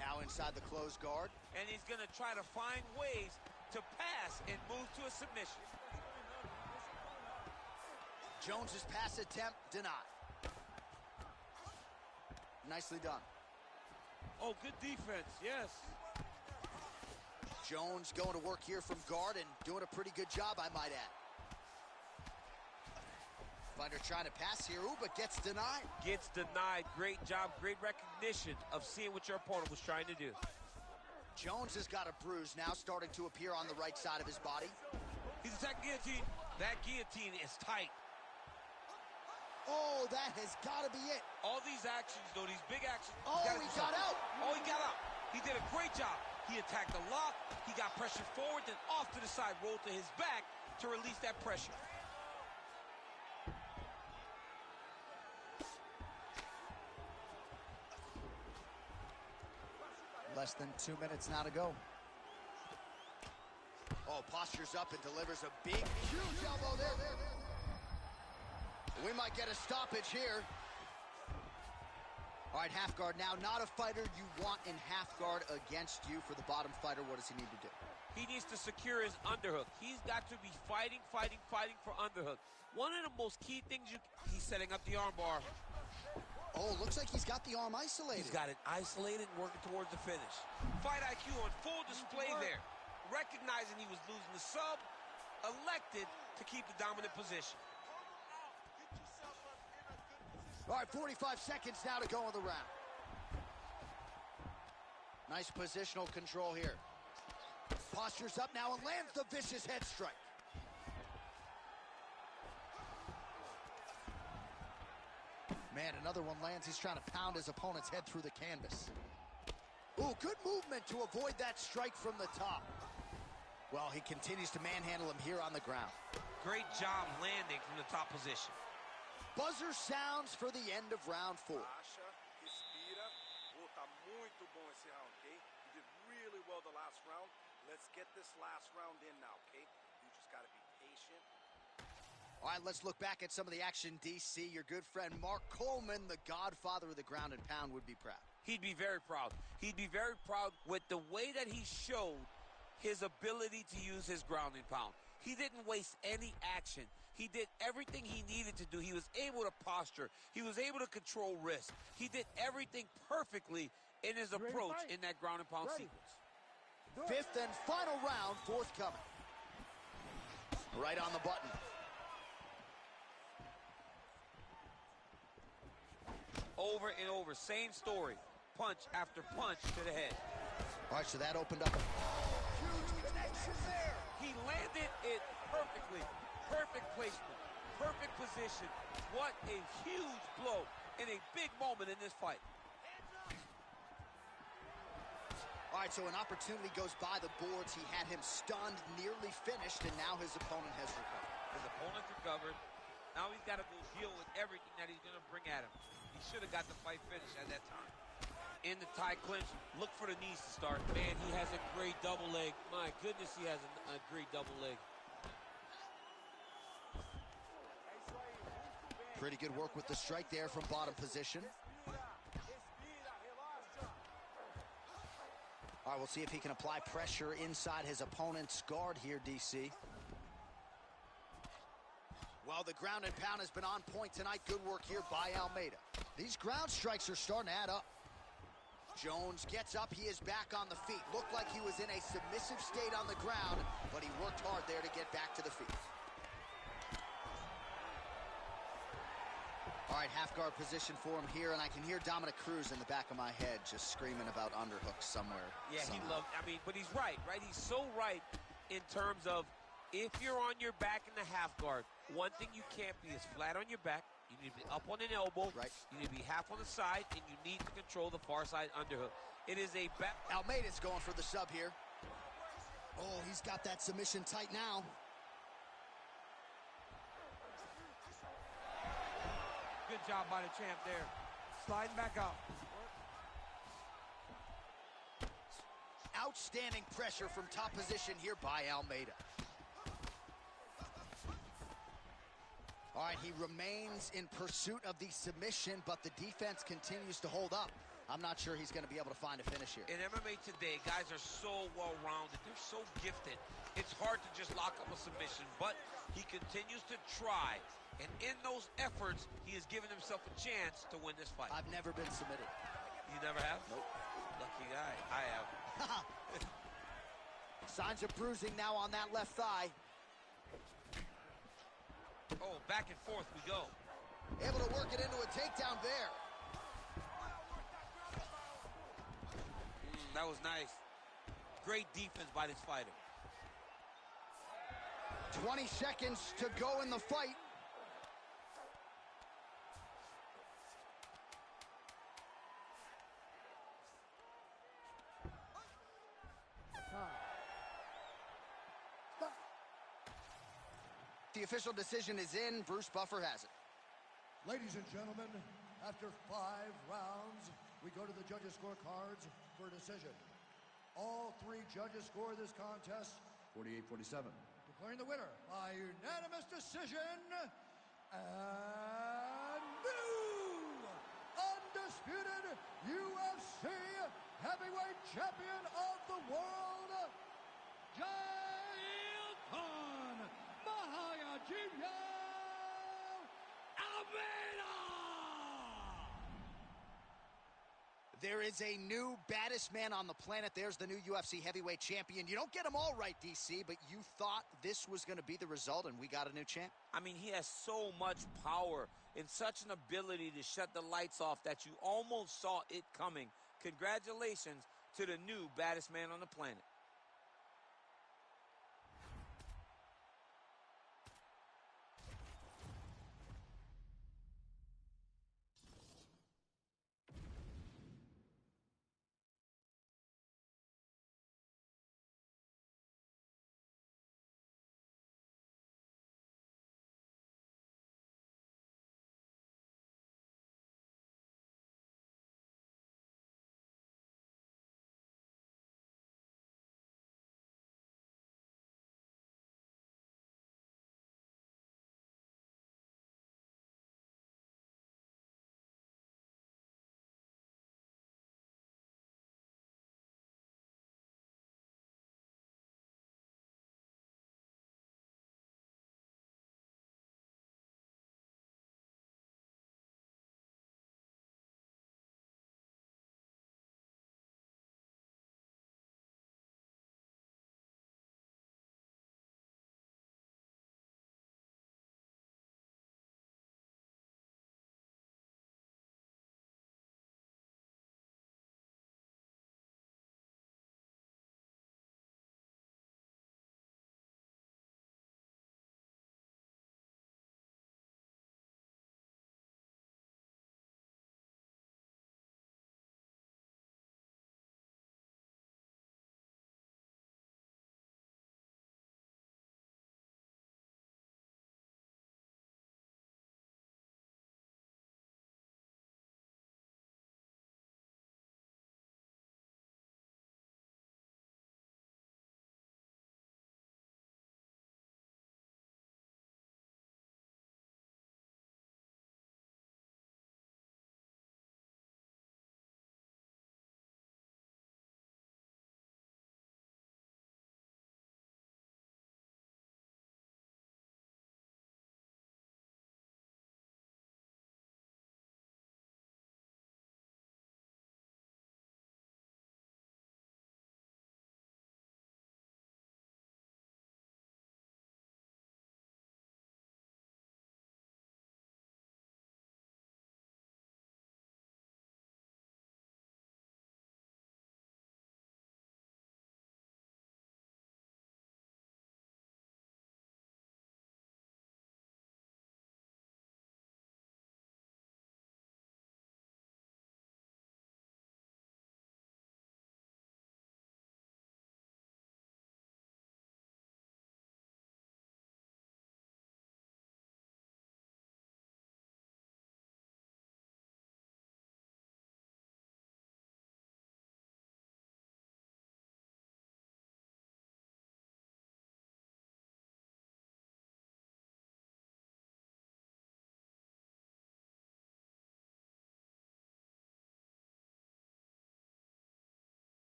Now inside the closed guard. And he's going to try to find ways to pass and move to a submission. Jones's pass attempt denied. Nicely done. Oh, good defense, yes. Jones going to work here from guard and doing a pretty good job, I might add. Fighter trying to pass here, ooh, but gets denied. Gets denied. Great job, great recognition of seeing what your opponent was trying to do. Jones has got a bruise now starting to appear on the right side of his body. He's attacking guillotine. That guillotine is tight. Oh, that has got to be it. All these actions, though, these big actions. Oh, he got out. Oh, he got out. He did a great job. He attacked the lock. He got pressure forward, then off to the side, rolled to his back to release that pressure. Less than 2 minutes now to go. Oh, postures up and delivers a big, huge elbow there. We might get a stoppage here. All right, half guard now. Not a fighter you want in half guard against you. For the bottom fighter, what does he need to do? He needs to secure his underhook. He's got to be fighting for underhook. One of the most key things he's setting up the armbar. Oh, looks like he's got the arm isolated. He's got it isolated and working towards the finish. Fight IQ on full display there. Recognizing he was losing the sub, elected to keep the dominant position. All right, 45 seconds now to go in the round. Nice positional control here. Postures up now and lands the vicious head strike. Man, another one lands. He's trying to pound his opponent's head through the canvas. Ooh, good movement to avoid that strike from the top. Well, he continues to manhandle him here on the ground. Great job landing from the top position. Buzzer sounds for the end of round 4. Relaxa, respira. Tá muito bom esse round, okay? You did really well the last round. Let's get this last round in now, okay? You just gotta be patient. All right, let's look back at some of the action, DC. Your good friend Mark Coleman, the godfather of the ground and pound, would be proud. He'd be very proud. He'd be very proud with the way that he showed his ability to use his ground and pound. He didn't waste any action. He did everything he needed to do. He was able to posture. He was able to control wrist. He did everything perfectly in his approach in that ground and pound sequence. 5th and final round forthcoming. Right on the button. Over and over, same story. Punch after punch to the head. All right, so that opened up a huge connection there. He landed it perfectly. Perfect placement, perfect position. What a huge blow in a big moment in this fight. All right, so an opportunity goes by the boards. He had him stunned, nearly finished, and now his opponent has recovered. His opponent recovered. Now he's got to go deal with everything that he's going to bring at him. He should have got the fight finished at that time. In the tie clinch, look for the knees to start. Man, he has a great double leg. My goodness, he has a great double leg. Pretty good work with the strike there from bottom position. All right, we'll see if he can apply pressure inside his opponent's guard here, DC. Well, the ground and pound has been on point tonight. Good work here by Almeida. These ground strikes are starting to add up. Jones gets up. He is back on the feet. Looked like he was in a submissive state on the ground, but he worked hard there to get back to the feet. All right, half guard position for him here, and I can hear Dominic Cruz in the back of my head just screaming about underhooks somewhere. Yeah, somehow. he loved, but he's right? He's so right in terms of if you're on your back in the half guard, one thing you can't be is flat on your back. You need to be up on an elbow. Right. You need to be half on the side, and you need to control the far side underhook. It is a back. Almeida's going for the sub here. Oh, he's got that submission tight now. Good job by the champ there. Sliding back out. Outstanding pressure from top position here by Almeida. All right, he remains in pursuit of the submission, but the defense continues to hold up. I'm not sure he's going to be able to find a finish here. In MMA today, guys are so well-rounded. They're so gifted. It's hard to just lock up a submission, but he continues to try. And in those efforts, he has given himself a chance to win this fight. I've never been submitted. You never have? Nope. Lucky guy. I have. Signs of bruising now on that left thigh. Oh, back and forth we go. Able to work it into a takedown there. That was nice. Great defense by this fighter. 20 seconds to go in the fight. The official decision is in. Bruce Buffer has it. Ladies and gentlemen, after 5 rounds, we go to the judges' scorecards for a decision. All 3 judges score this contest 48-47. Declaring the winner by unanimous decision, and new undisputed UFC heavyweight champion of the world, Jailton Mahayajimya Almeida! There is a new baddest man on the planet. There's the new UFC heavyweight champion. You don't get them all right, DC, but you thought this was going to be the result, and we got a new champ? I mean, he has so much power and such an ability to shut the lights off that you almost saw it coming. Congratulations to the new baddest man on the planet.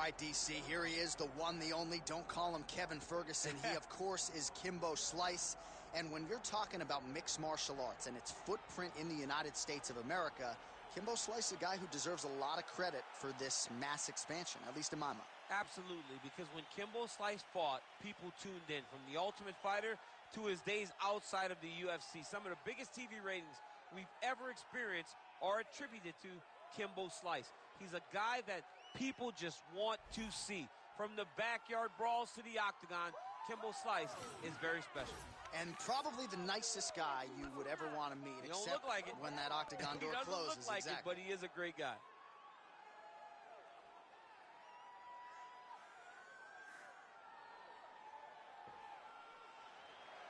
right, DC, here he is, the one, the only. Don't call him Kevin Ferguson. He, of course, is Kimbo Slice. And when you're talking about mixed martial arts and its footprint in the United States of America, Kimbo Slice is a guy who deserves a lot of credit for this mass expansion, at least in my mind. Absolutely, because when Kimbo Slice fought, people tuned in. From The Ultimate Fighter to his days outside of the UFC, some of the biggest TV ratings we've ever experienced are attributed to Kimbo Slice. He's a guy that people just want to see. From the backyard brawls to the octagon, Kimbo Slice is very special. And probably the nicest guy you would ever want to meet, He don't except look like it. when that octagon door He doesn't closes. look like exactly. it, but he is a great guy.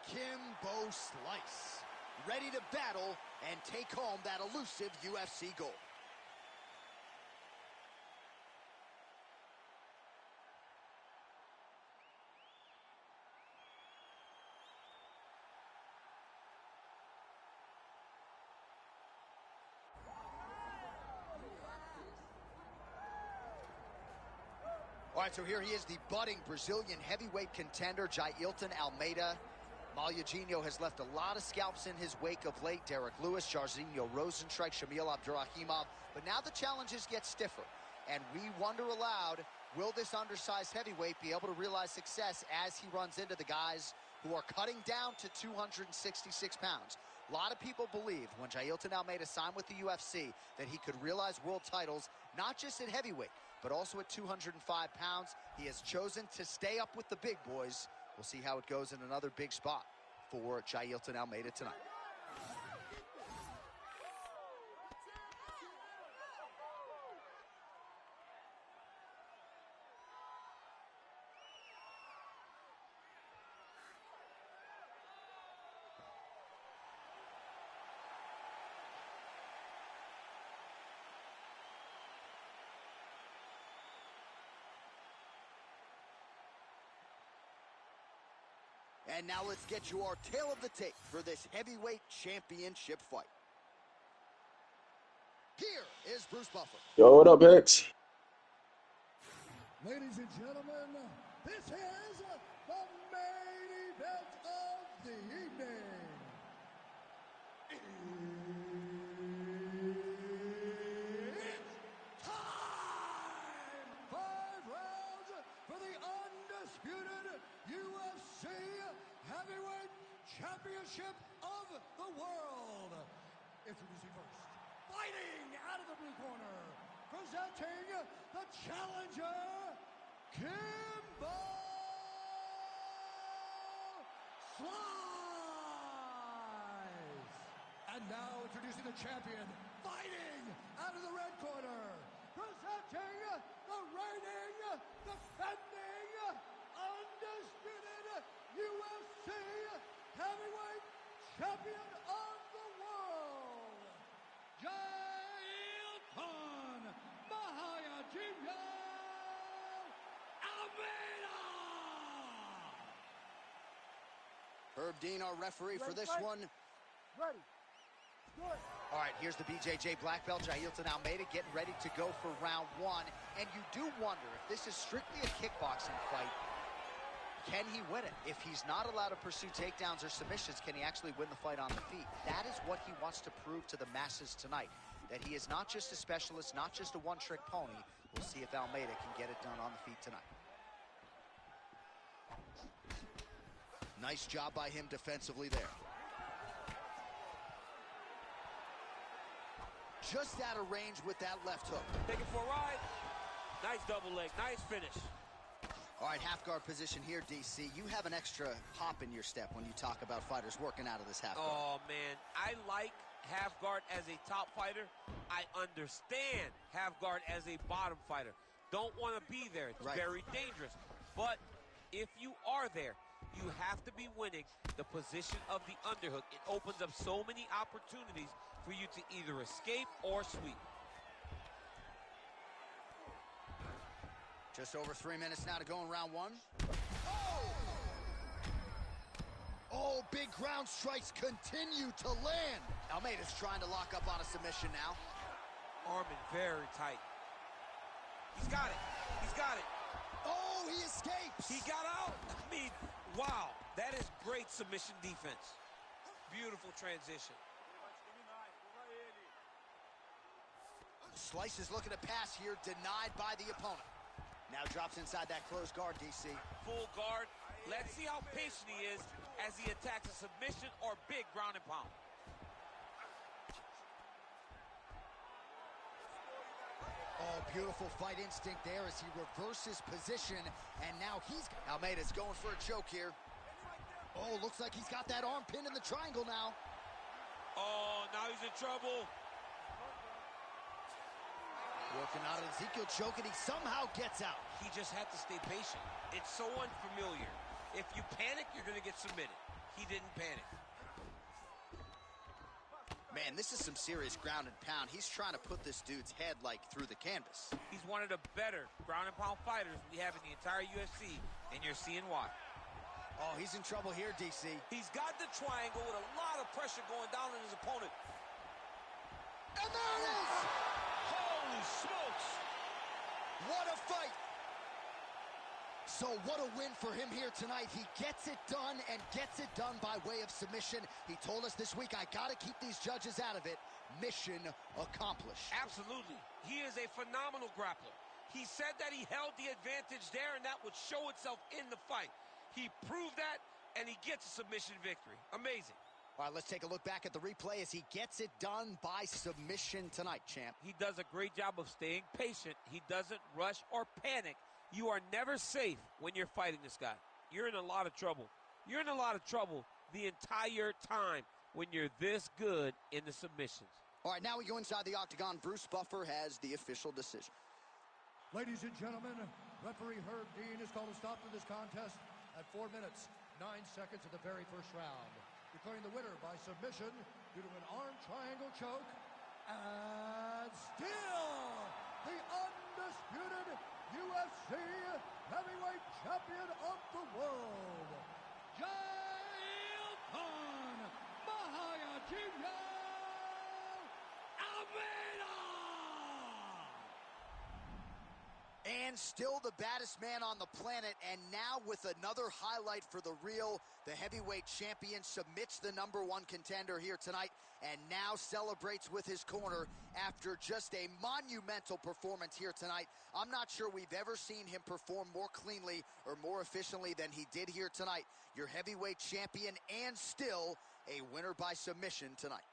Kimbo Slice, ready to battle and take home that elusive UFC gold. All right, so here he is, the budding Brazilian heavyweight contender, Jailton Almeida. Malhadinho has left a lot of scalps in his wake of late. Derek Lewis, Jairzinho Rozenstruik, Shamil Abdurrahimov. But now the challenges get stiffer. And we wonder aloud, will this undersized heavyweight be able to realize success as he runs into the guys who are cutting down to 266 pounds? A lot of people believed when Jailton Almeida signed with the UFC that he could realize world titles, not just at heavyweight, but also at 205 pounds. He has chosen to stay up with the big boys. We'll see how it goes in another big spot for Jailton Almeida tonight. And now let's get you our tale of the tape for this heavyweight championship fight. Here is Bruce Buffer. Yo, what up, X? Ladies and gentlemen, this is the main event of the evening. It's time! 5 rounds for the undisputed UFC Heavyweight Championship of the world. Introducing first, fighting out of the blue corner, presenting the challenger, Kimbo Slice. And now introducing the champion, fighting out of the red corner, presenting the reigning, defending, undisputed UFC Heavyweight Champion of the world, Jailton Mahayajinho Almeida! Herb Dean, our referee for this one. Ready. Good. All right, here's the BJJ black belt, Jailton Almeida, getting ready to go for round 1. And you do wonder if this is strictly a kickboxing fight, can he win it? If he's not allowed to pursue takedowns or submissions, can he actually win the fight on the feet? That is what he wants to prove to the masses tonight, that he is not just a specialist, not just a one-trick pony. We'll see if Almeida can get it done on the feet tonight. Nice job by him defensively there. Just out of range with that left hook. Take it for a ride. Nice double leg. Nice finish. All right, half guard position here, DC. You have an extra hop in your step when you talk about fighters working out of this half guard. Oh, man. I like half guard as a top fighter. I understand half guard as a bottom fighter. Don't want to be there. It's very dangerous. But if you are there, you have to be winning the position of the underhook. It opens up so many opportunities for you to either escape or sweep. Just over 3 minutes now to go in round 1. Oh, big ground strikes continue to land. Almeida's trying to lock up on a submission now. Arm in very tight. He's got it. He's got it. Oh, he escapes. He got out. I mean, wow. That is great submission defense. Beautiful transition. Slice is looking to pass here, denied by the opponent. Now drops inside that closed guard, DC. Full guard. Let's see how patient he is as he attacks a submission or big ground and pound. Oh, beautiful fight instinct there as he reverses position, and now Almeida's going for a choke here. Oh, looks like he's got that arm pinned in the triangle now. Oh, now he's in trouble. Working out of Ezekiel choke, and he somehow gets out. He just had to stay patient. It's so unfamiliar. If you panic, you're going to get submitted. He didn't panic. Man, this is some serious ground and pound. He's trying to put this dude's head, like, through the canvas. He's one of the better ground and pound fighters we have in the entire UFC, and you're seeing why. Oh, he's in trouble here, DC. He's got the triangle with a lot of pressure going down on his opponent. And there it is! Holy smokes! What a fight! So what a win for him here tonight. He gets it done and gets it done by way of submission. He told us this week, I got to keep these judges out of it. Mission accomplished. Absolutely. He is a phenomenal grappler. He said that he held the advantage there, and that would show itself in the fight. He proved that, and he gets a submission victory. Amazing. All right, let's take a look back at the replay as he gets it done by submission tonight, champ. He does a great job of staying patient. He doesn't rush or panic. You are never safe when you're fighting this guy. You're in a lot of trouble. You're in a lot of trouble the entire time when you're this good in the submissions. All right, now we go inside the octagon. Bruce Buffer has the official decision. Ladies and gentlemen, referee Herb Dean has called a stop to this contest at 4 minutes, 9 seconds of the very first round, declaring the winner by submission due to an arm triangle choke, and still the undisputed UFC heavyweight champion of the world, Jailton Mahayajinho Almeida! And still the baddest man on the planet, and now with another highlight for The Real, the heavyweight champion submits the #1 contender here tonight, and now celebrates with his corner after just a monumental performance here tonight. I'm not sure we've ever seen him perform more cleanly or more efficiently than he did here tonight. Your heavyweight champion, and still a winner by submission tonight.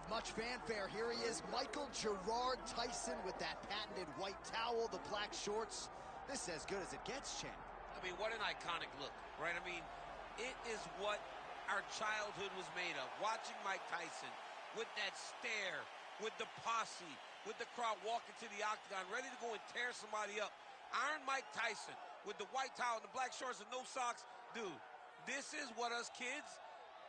with much fanfare, here he is, Michael Gerard Tyson with that patented white towel, the black shorts. This is as good as it gets, champ. I mean, what an iconic look, right? I mean, it is what our childhood was made of. Watching Mike Tyson with that stare, with the posse, with the crowd walking to the octagon, ready to go and tear somebody up. Iron Mike Tyson with the white towel and the black shorts and no socks. Dude, this is what us kids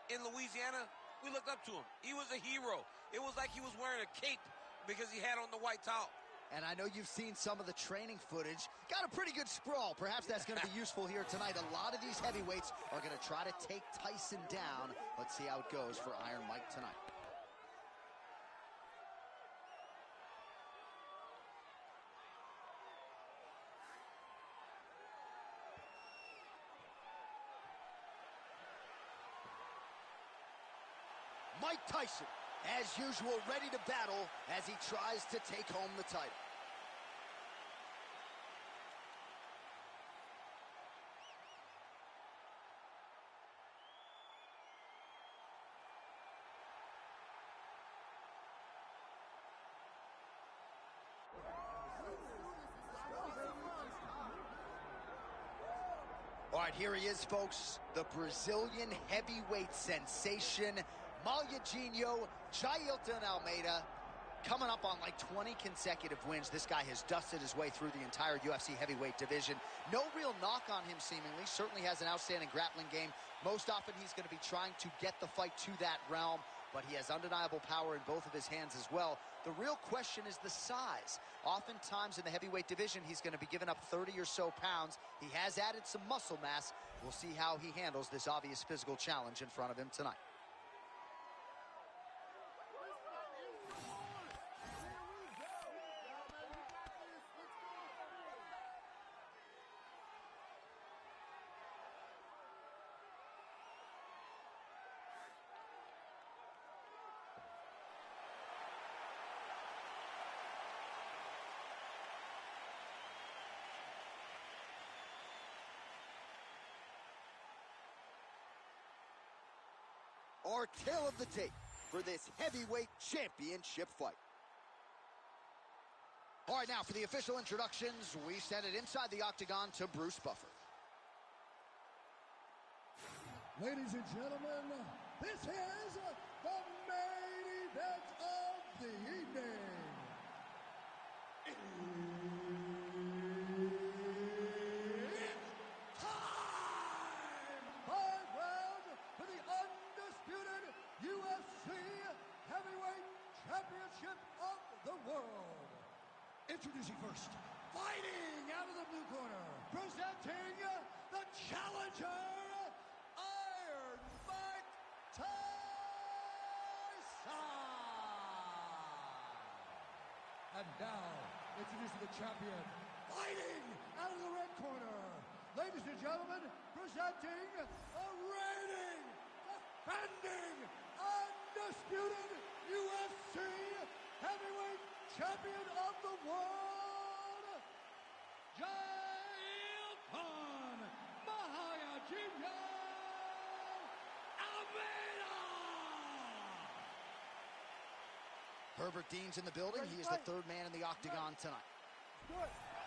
in Louisiana, we looked up to him. He was a hero. It was like he was wearing a cape because he had on the white towel. And I know you've seen some of the training footage. Got a pretty good sprawl. Perhaps that's going to be useful here tonight. A lot of these heavyweights are going to try to take Tyson down. Let's see how it goes for Iron Mike tonight. Mike Tyson, as usual, ready to battle as he tries to take home the title. All right, here he is, folks, the Brazilian heavyweight sensation, Jailton Almeida, coming up on like 20 consecutive wins. This guy has dusted his way through the entire UFC heavyweight division. No real knock on him, seemingly. Certainly has an outstanding grappling game. Most often he's going to be trying to get the fight to that realm, but he has undeniable power in both of his hands as well. The real question is the size. Oftentimes in the heavyweight division, he's going to be giving up 30 or so pounds. He has added some muscle mass. We'll see how he handles this obvious physical challenge in front of him tonight. Our tale of the tape for this heavyweight championship fight. All right, now for the official introductions, we send it inside the octagon to Bruce Buffer. Ladies and gentlemen, this is the main event of the evening. Championship of the world. Introducing first, fighting out of the blue corner, presenting the challenger, Iron Mike Tyson. And now, introducing the champion, fighting out of the red corner, ladies and gentlemen, presenting the reigning, defending, undisputed UFC heavyweight champion of the world, Jailton Almeida. Herbert Dean's in the building. He is the third man in the octagon tonight.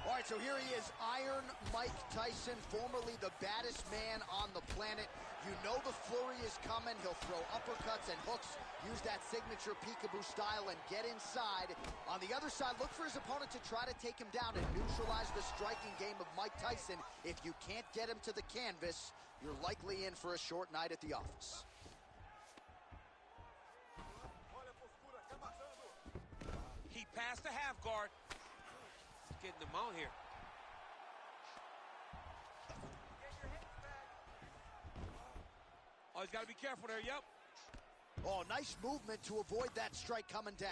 All right, so here he is, Iron Mike Tyson, formerly the baddest man on the planet. You know the flurry is coming. He'll throw uppercuts and hooks, use that signature peekaboo style, and get inside. On the other side, look for his opponent to try to take him down and neutralize the striking game of Mike Tyson. If you can't get him to the canvas, you're likely in for a short night at the office. He passed the half guard. Getting them out here. Oh, he's got to be careful there, yep. Oh, nice movement to avoid that strike coming down.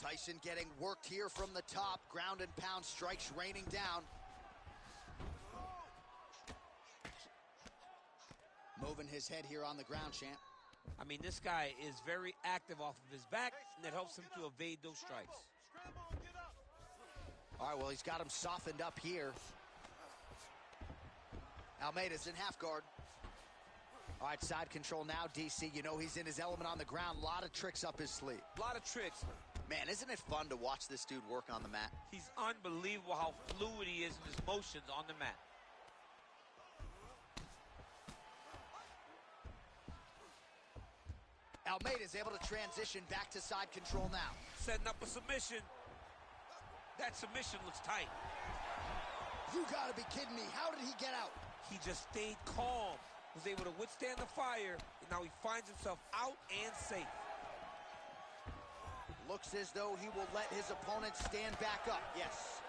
Tyson getting worked here from the top. Ground and pound strikes raining down. Moving his head here on the ground, champ. I mean, this guy is very active off of his back, and that helps him to evade those strikes. All right, well, he's got him softened up here. Almeida's in half guard. All right, side control now, DC. You know he's in his element on the ground. A lot of tricks up his sleeve. A lot of tricks. Man, isn't it fun to watch this dude work on the mat? He's unbelievable how fluid he is in his motions on the mat. Almeida's able to transition back to side control now. Setting up a submission. That submission looks tight. You gotta be kidding me. How did he get out? He just stayed calm, was able to withstand the fire, and now he finds himself out and safe. Looks as though he will let his opponent stand back up. Yes.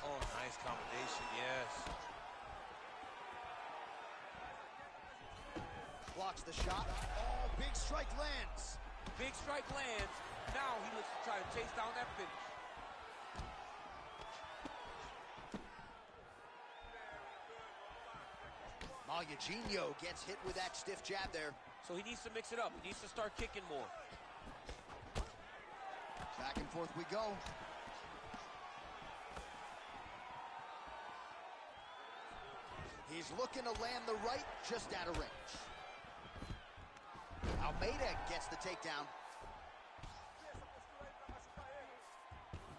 Oh, nice combination, yes. Blocks the shot. Oh, big strike lands. Big strike lands. Now he looks to try to chase down that finish. Malugino gets hit with that stiff jab there. So he needs to mix it up. He needs to start kicking more. Back and forth we go. He's looking to land the right, just out of range. Almeida gets the takedown.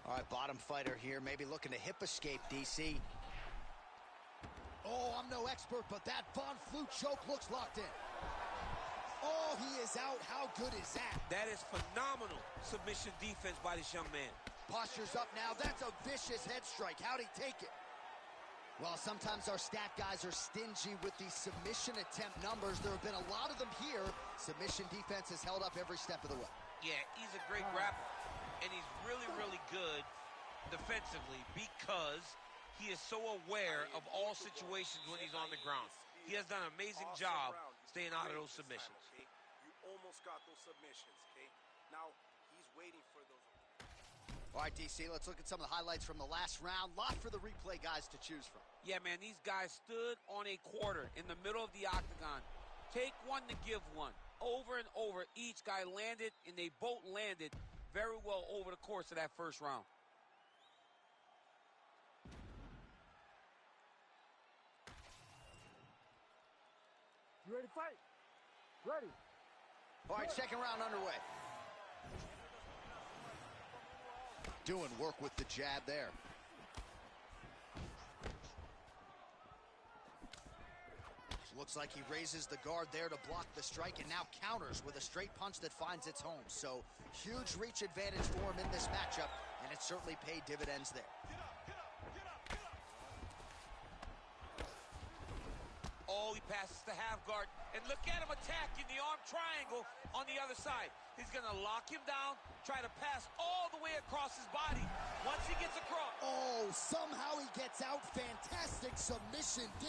All right, bottom fighter here, maybe looking to hip escape, DC. Oh, I'm no expert, but that Von Flue choke looks locked in. Oh, he is out. How good is that? That is phenomenal submission defense by this young man. Posture's up now. That's a vicious head strike. How'd he take it? Well, sometimes our stat guys are stingy with these submission attempt numbers. There have been a lot of them here. Submission defense has held up every step of the way. Yeah, he's a great grappler, and he's really, really good defensively because he is so aware of all situations when he's on the ground. He has done an amazing job staying out of those submissions. Okay? You almost got those submissions, okay? Now, he's waiting for those. All right, DC, let's look at some of the highlights from the last round. Lot for the replay guys to choose from. Yeah, man, these guys stood on a quarter in the middle of the octagon. Take one to give one. Over and over, each guy landed, and they both landed very well over the course of that first round. You ready to fight? Ready. All right, second round underway. Doing work with the jab there. Looks like he raises the guard there to block the strike and now counters with a straight punch that finds its home. So huge reach advantage for him in this matchup, and it certainly paid dividends there. Oh, he passes the half guard, and look at him attacking the arm triangle on the other side. He's going to lock him down, try to pass all the way across his body. Once he gets across. Oh, somehow he gets out. Fantastic submission D.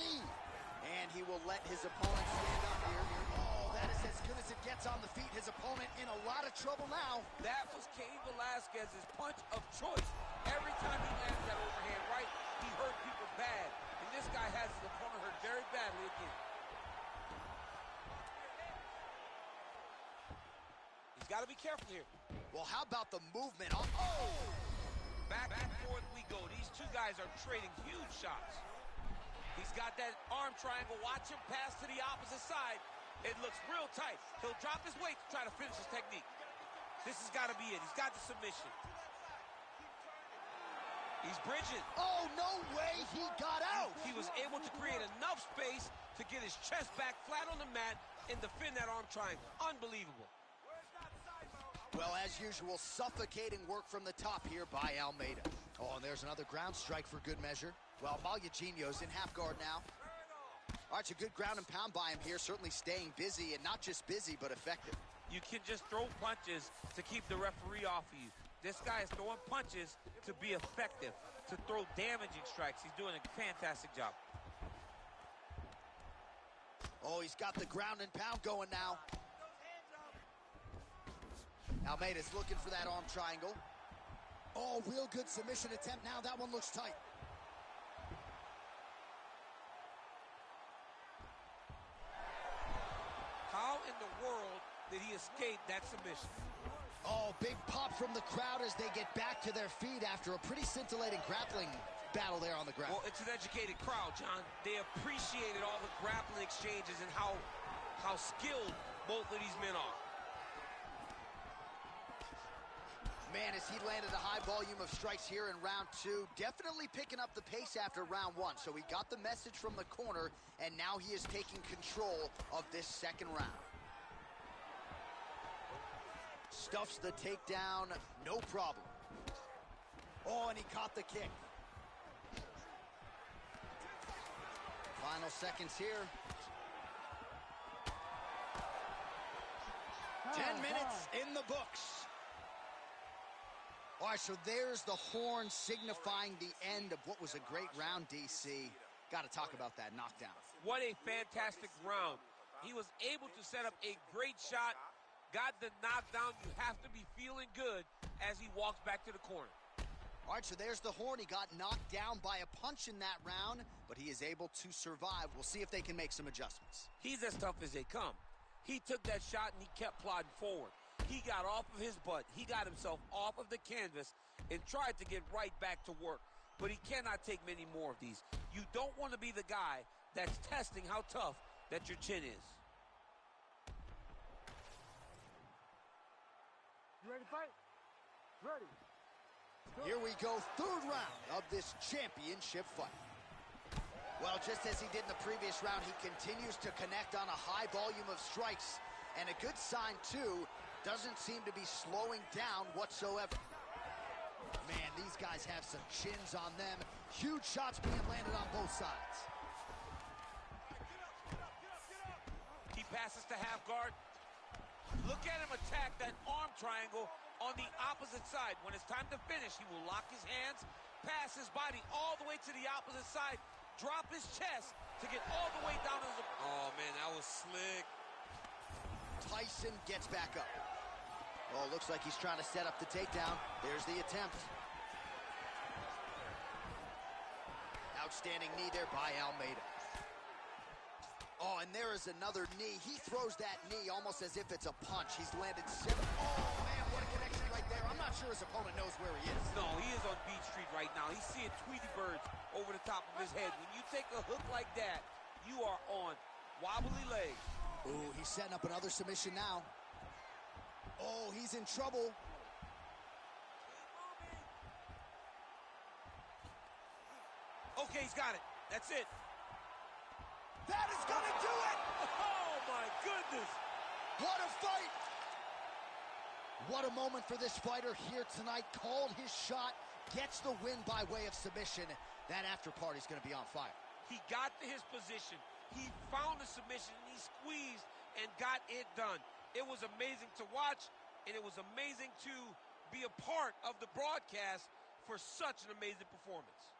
And he will let his opponent stand up here. Oh, that is as good as it gets on the feet. His opponent in a lot of trouble now. That was Cain Velasquez's punch of choice. Every time he lands that overhand right, he hurt people bad. And this guy has his opponent hurt very badly again. He's got to be careful here. Well, how about the movement? Oh! Back and forth we go. These two guys are trading huge shots. He's got that arm triangle. Watch him pass to the opposite side. It looks real tight. He'll drop his weight to try to finish his technique. This has got to be it. He's got the submission. He's bridging. Oh, no way he got out. He was able to create enough space to get his chest back flat on the mat and defend that arm triangle. Unbelievable. Well, as usual, suffocating work from the top here by Almeida. Oh, and there's another ground strike for good measure. Well, Malugino's in half guard now. All right, it's a good ground and pound by him here, certainly staying busy, and not just busy, but effective. You can just throw punches to keep the referee off of you. This guy is throwing punches to be effective, to throw damaging strikes. He's doing a fantastic job. Oh, he's got the ground and pound going now. Almeida's looking for that arm triangle. Oh, real good submission attempt now. That one looks tight. How in the world did he escape that submission? Oh, big pop from the crowd as they get back to their feet after a pretty scintillating grappling battle there on the ground. Well, it's an educated crowd, John. They appreciated all the grappling exchanges and how skilled both of these men are. Man, as he landed a high volume of strikes here in round 2, definitely picking up the pace after round 1. So he got the message from the corner, and now he is taking control of this second round. Stuffs the takedown, no problem. Oh, and he caught the kick. Final seconds here. 10 minutes in the books. All right, so there's the horn signifying the end of what was a great round, DC. Got to talk about that knockdown. What a fantastic round. He was able to set up a great shot, got the knockdown. You have to be feeling good as he walks back to the corner. All right, so there's the horn. He got knocked down by a punch in that round, but he is able to survive. We'll see if they can make some adjustments. He's as tough as they come. He took that shot and he kept plodding forward. He got off of his butt. He got himself off of the canvas and tried to get right back to work. But he cannot take many more of these. You don't want to be the guy that's testing how tough that your chin is. You ready to fight? Ready. Here we go, third round of this championship fight. Well, just as he did in the previous round, he continues to connect on a high volume of strikes. And a good sign, too, doesn't seem to be slowing down whatsoever. Man, these guys have some chins on them. Huge shots being landed on both sides. He passes to half guard. Look at him attack that arm triangle on the opposite side. When it's time to finish, he will lock his hands, pass his body all the way to the opposite side, drop his chest to get all the way down to the... Oh, man, that was slick. Tyson gets back up. Oh, looks like he's trying to set up the takedown. There's the attempt. Outstanding knee there by Almeida. Oh, and there is another knee. He throws that knee almost as if it's a punch. He's landed 7. Oh, man, what a connection right there. I'm not sure his opponent knows where he is. No, he is on Beach Street right now. He's seeing Tweety birds over the top of his head. When you take a hook like that, you are on wobbly legs. Ooh, he's setting up another submission now. Oh, he's in trouble. Okay, he's got it. That's it. That is going to do it! Oh, my goodness. What a fight! What a moment for this fighter here tonight. Called his shot, gets the win by way of submission. That after party's going to be on fire. He got to his position. He found the submission, and he squeezed and got it done. It was amazing to watch, and it was amazing to be a part of the broadcast for such an amazing performance.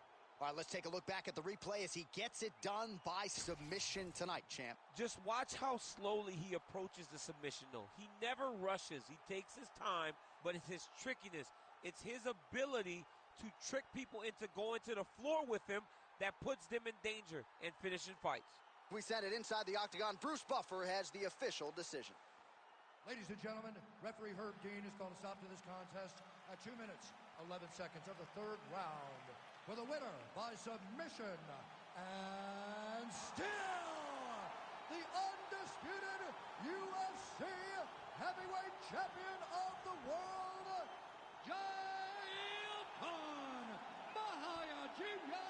All right, let's take a look back at the replay as he gets it done by submission tonight, champ. Just watch how slowly he approaches the submission, though. He never rushes. He takes his time, but it's his trickiness. It's his ability to trick people into going to the floor with him that puts them in danger and finishing fights. We send it inside the octagon. Bruce Buffer has the official decision. Ladies and gentlemen, referee Herb Dean has called a stop to this contest at 2 minutes, 11 seconds of the third round. For the winner by submission, and still the undisputed UFC heavyweight champion of the world, Jailton Mahayajinho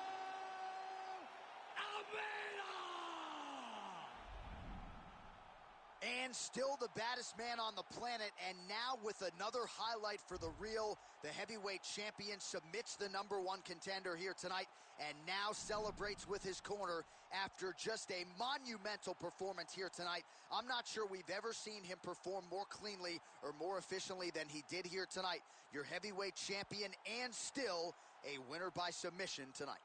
Almeida! And still the baddest man on the planet, and now with another highlight for the real, the heavyweight champion submits the #1 contender here tonight, and now celebrates with his corner after just a monumental performance here tonight. I'm not sure we've ever seen him perform more cleanly or more efficiently than he did here tonight. Your heavyweight champion, and still a winner by submission tonight.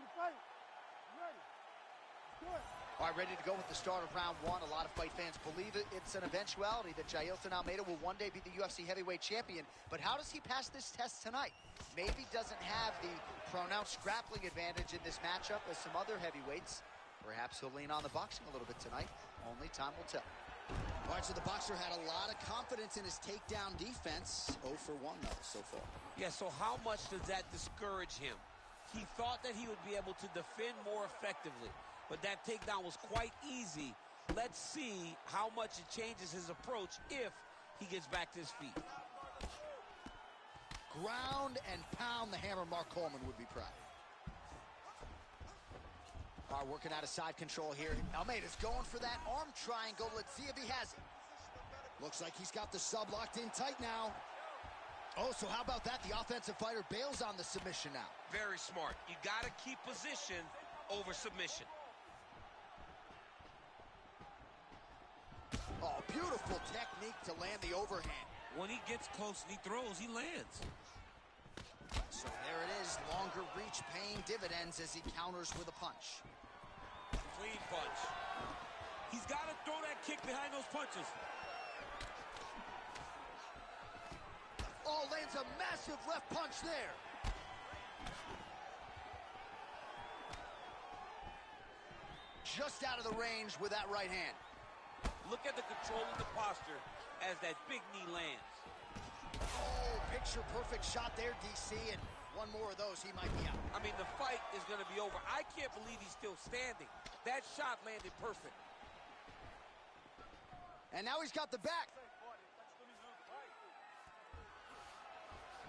ready to fight? You ready? Let's do it. All right, ready to go with the start of round one. A lot of fight fans believe it's an eventuality that Jailton Almeida will one day be the UFC heavyweight champion. But how does he pass this test tonight? Maybe doesn't have the pronounced grappling advantage in this matchup as some other heavyweights. Perhaps he'll lean on the boxing a little bit tonight. Only time will tell. All right, so the boxer had a lot of confidence in his takedown defense. 0 for 1, though, so far. Yeah, so how much does that discourage him? He thought that he would be able to defend more effectively, but that takedown was quite easy. Let's see how much it changes his approach if he gets back to his feet. Ground and pound the hammer. Mark Coleman would be proud. All right, working out of side control here. Almeida's going for that arm triangle. Let's see if he has it. Looks like he's got the sub locked in tight now. Oh, so how about that? The offensive fighter bails on the submission now. Very smart. You got to keep position over submission. Oh, beautiful technique to land the overhand. When he gets close and he throws, he lands. So there it is. Longer reach paying dividends as he counters with a punch. Clean punch. He's got to throw that kick behind those punches. Oh, lands a massive left punch there. Just out of the range with that right hand. Look at the control of the posture as that big knee lands. Oh, picture perfect shot there, DC, and one more of those, he might be out. I mean, the fight is going to be over. I can't believe he's still standing. That shot landed perfect. And now he's got the back.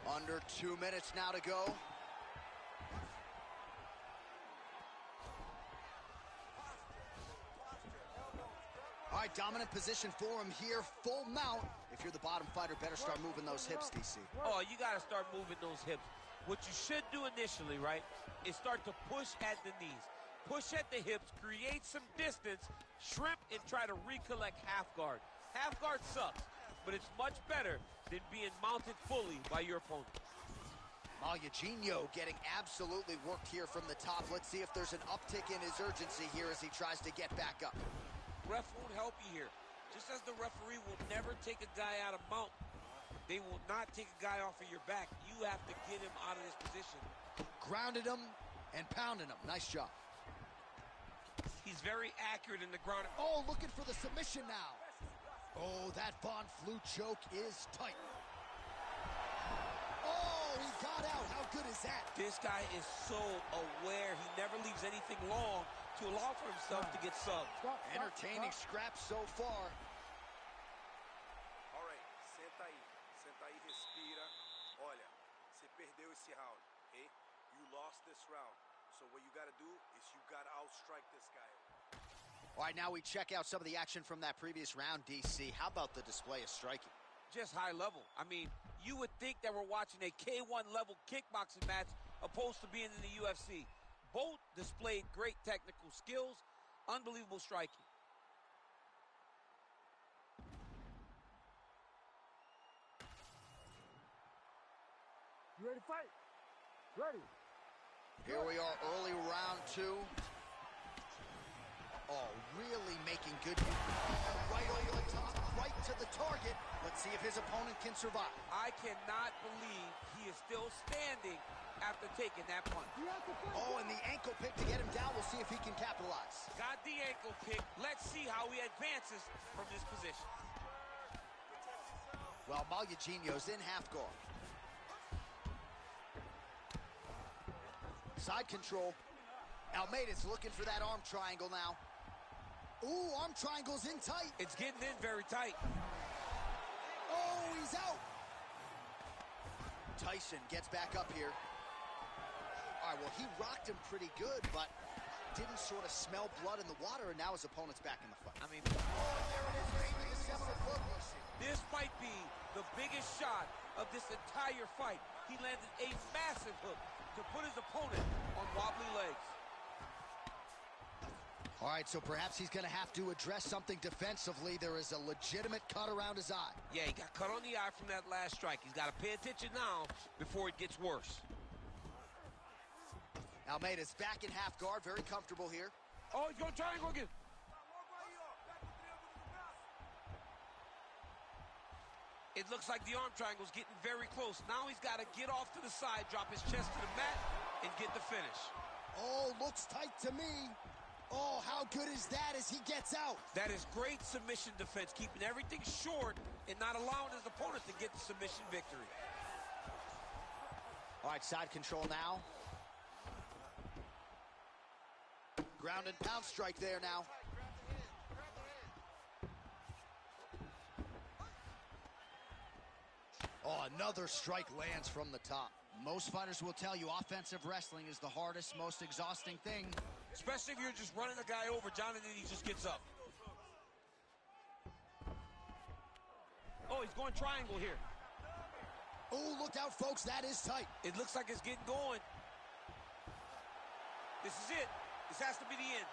Under 2 minutes now to go. All right, dominant position for him here. Full mount. If you're the bottom fighter, better start moving those hips, DC. Oh, you got to start moving those hips. What you should do initially, right, is start to push at the knees. Push at the hips, create some distance, shrimp, and try to recollect half guard. Half guard sucks, but it's much better than being mounted fully by your opponent. Malugino getting absolutely worked here from the top. Let's see if there's an uptick in his urgency here as he tries to get back up. Ref won't help you here. Just as the referee will never take a guy out of mount, they will not take a guy off of your back. You have to get him out of this position. Grounded him and pounded him. Nice job. He's very accurate in the ground. Oh, looking for the submission now. Oh, that Von Flue choke is tight. Oh, he got out. How good is that? This guy is so aware. He never leaves anything long to allow for himself to get subbed. Entertaining scraps so far. All right, senta aí, respira. Olha, você perdeu esse round, okay? You lost this round. So what you got to do is you got to outstrike this guy. All right, now we check out some of the action from that previous round, DC. How about the display of striking? Just high level. I mean, you would think that we're watching a K1 level kickboxing match opposed to being in the UFC. Both displayed great technical skills, unbelievable striking. You ready to fight? Ready. Here we are, early round 2. Oh, really making good use. Right over the top, right to the target. Let's see if his opponent can survive. I cannot believe he is still standing after taking that punch. Oh, and the ankle pick to get him down. We'll see if he can capitalize. Got the ankle pick. Let's see how he advances from this position. Well, Malugino's in half guard. Side control. Almeida's looking for that arm triangle now. Ooh, arm triangle's in tight. It's getting in very tight. Oh, he's out. Tyson gets back up here. All right, well, he rocked him pretty good, but didn't sort of smell blood in the water, and now his opponent's back in the fight. I mean, oh, there it is, maybe the seminal blood. This might be the biggest shot of this entire fight. He landed a massive hook to put his opponent on wobbly legs. All right, so perhaps he's going to have to address something defensively. There is a legitimate cut around his eye. Yeah, he got cut on the eye from that last strike. He's got to pay attention now before it gets worse. Almeida's back in half guard, very comfortable here. Oh, he's going to triangle again. It looks like the arm triangle's getting very close. Now he's got to get off to the side, drop his chest to the mat, and get the finish. Oh, looks tight to me. Oh, how good is that as he gets out? That is great submission defense, keeping everything short and not allowing his opponent to get the submission victory. All right, side control now. Ground and pound strike there now. Oh, another strike lands from the top. Most fighters will tell you offensive wrestling is the hardest, most exhausting thing. Especially if you're just running a guy over, John, and then he just gets up. Oh, he's going triangle here. Oh, look out, folks. That is tight. It looks like it's getting going. This is it. This has to be the end.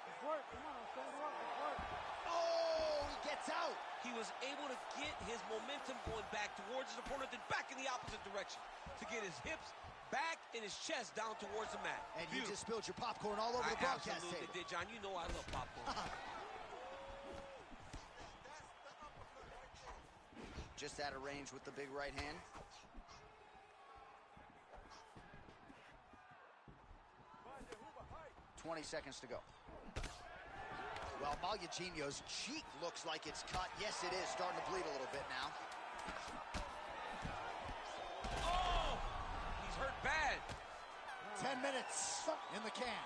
It's work. Come on, stand up. It's work. Oh, he gets out. He was able to get his momentum going back towards his opponent, then back in the opposite direction to get his hips back and his chest down towards the mat. And you just spilled your popcorn all over the broadcast table. I absolutely did, John. You know I love popcorn. Just out of range with the big right hand. "20 seconds to go. Well, Malyaginho's cheek looks like it's cut. Yes, it is. Starting to bleed a little bit now. Oh! He's hurt bad. 10 minutes in the can.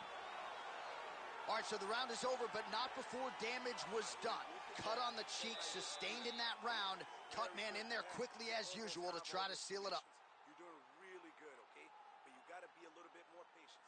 All right, so the round is over, but not before damage was done. Cut on the cheek, sustained in that round. Cut man in there quickly as usual to try to seal it up. You're doing really good, okay? But you got to be a little bit more patient.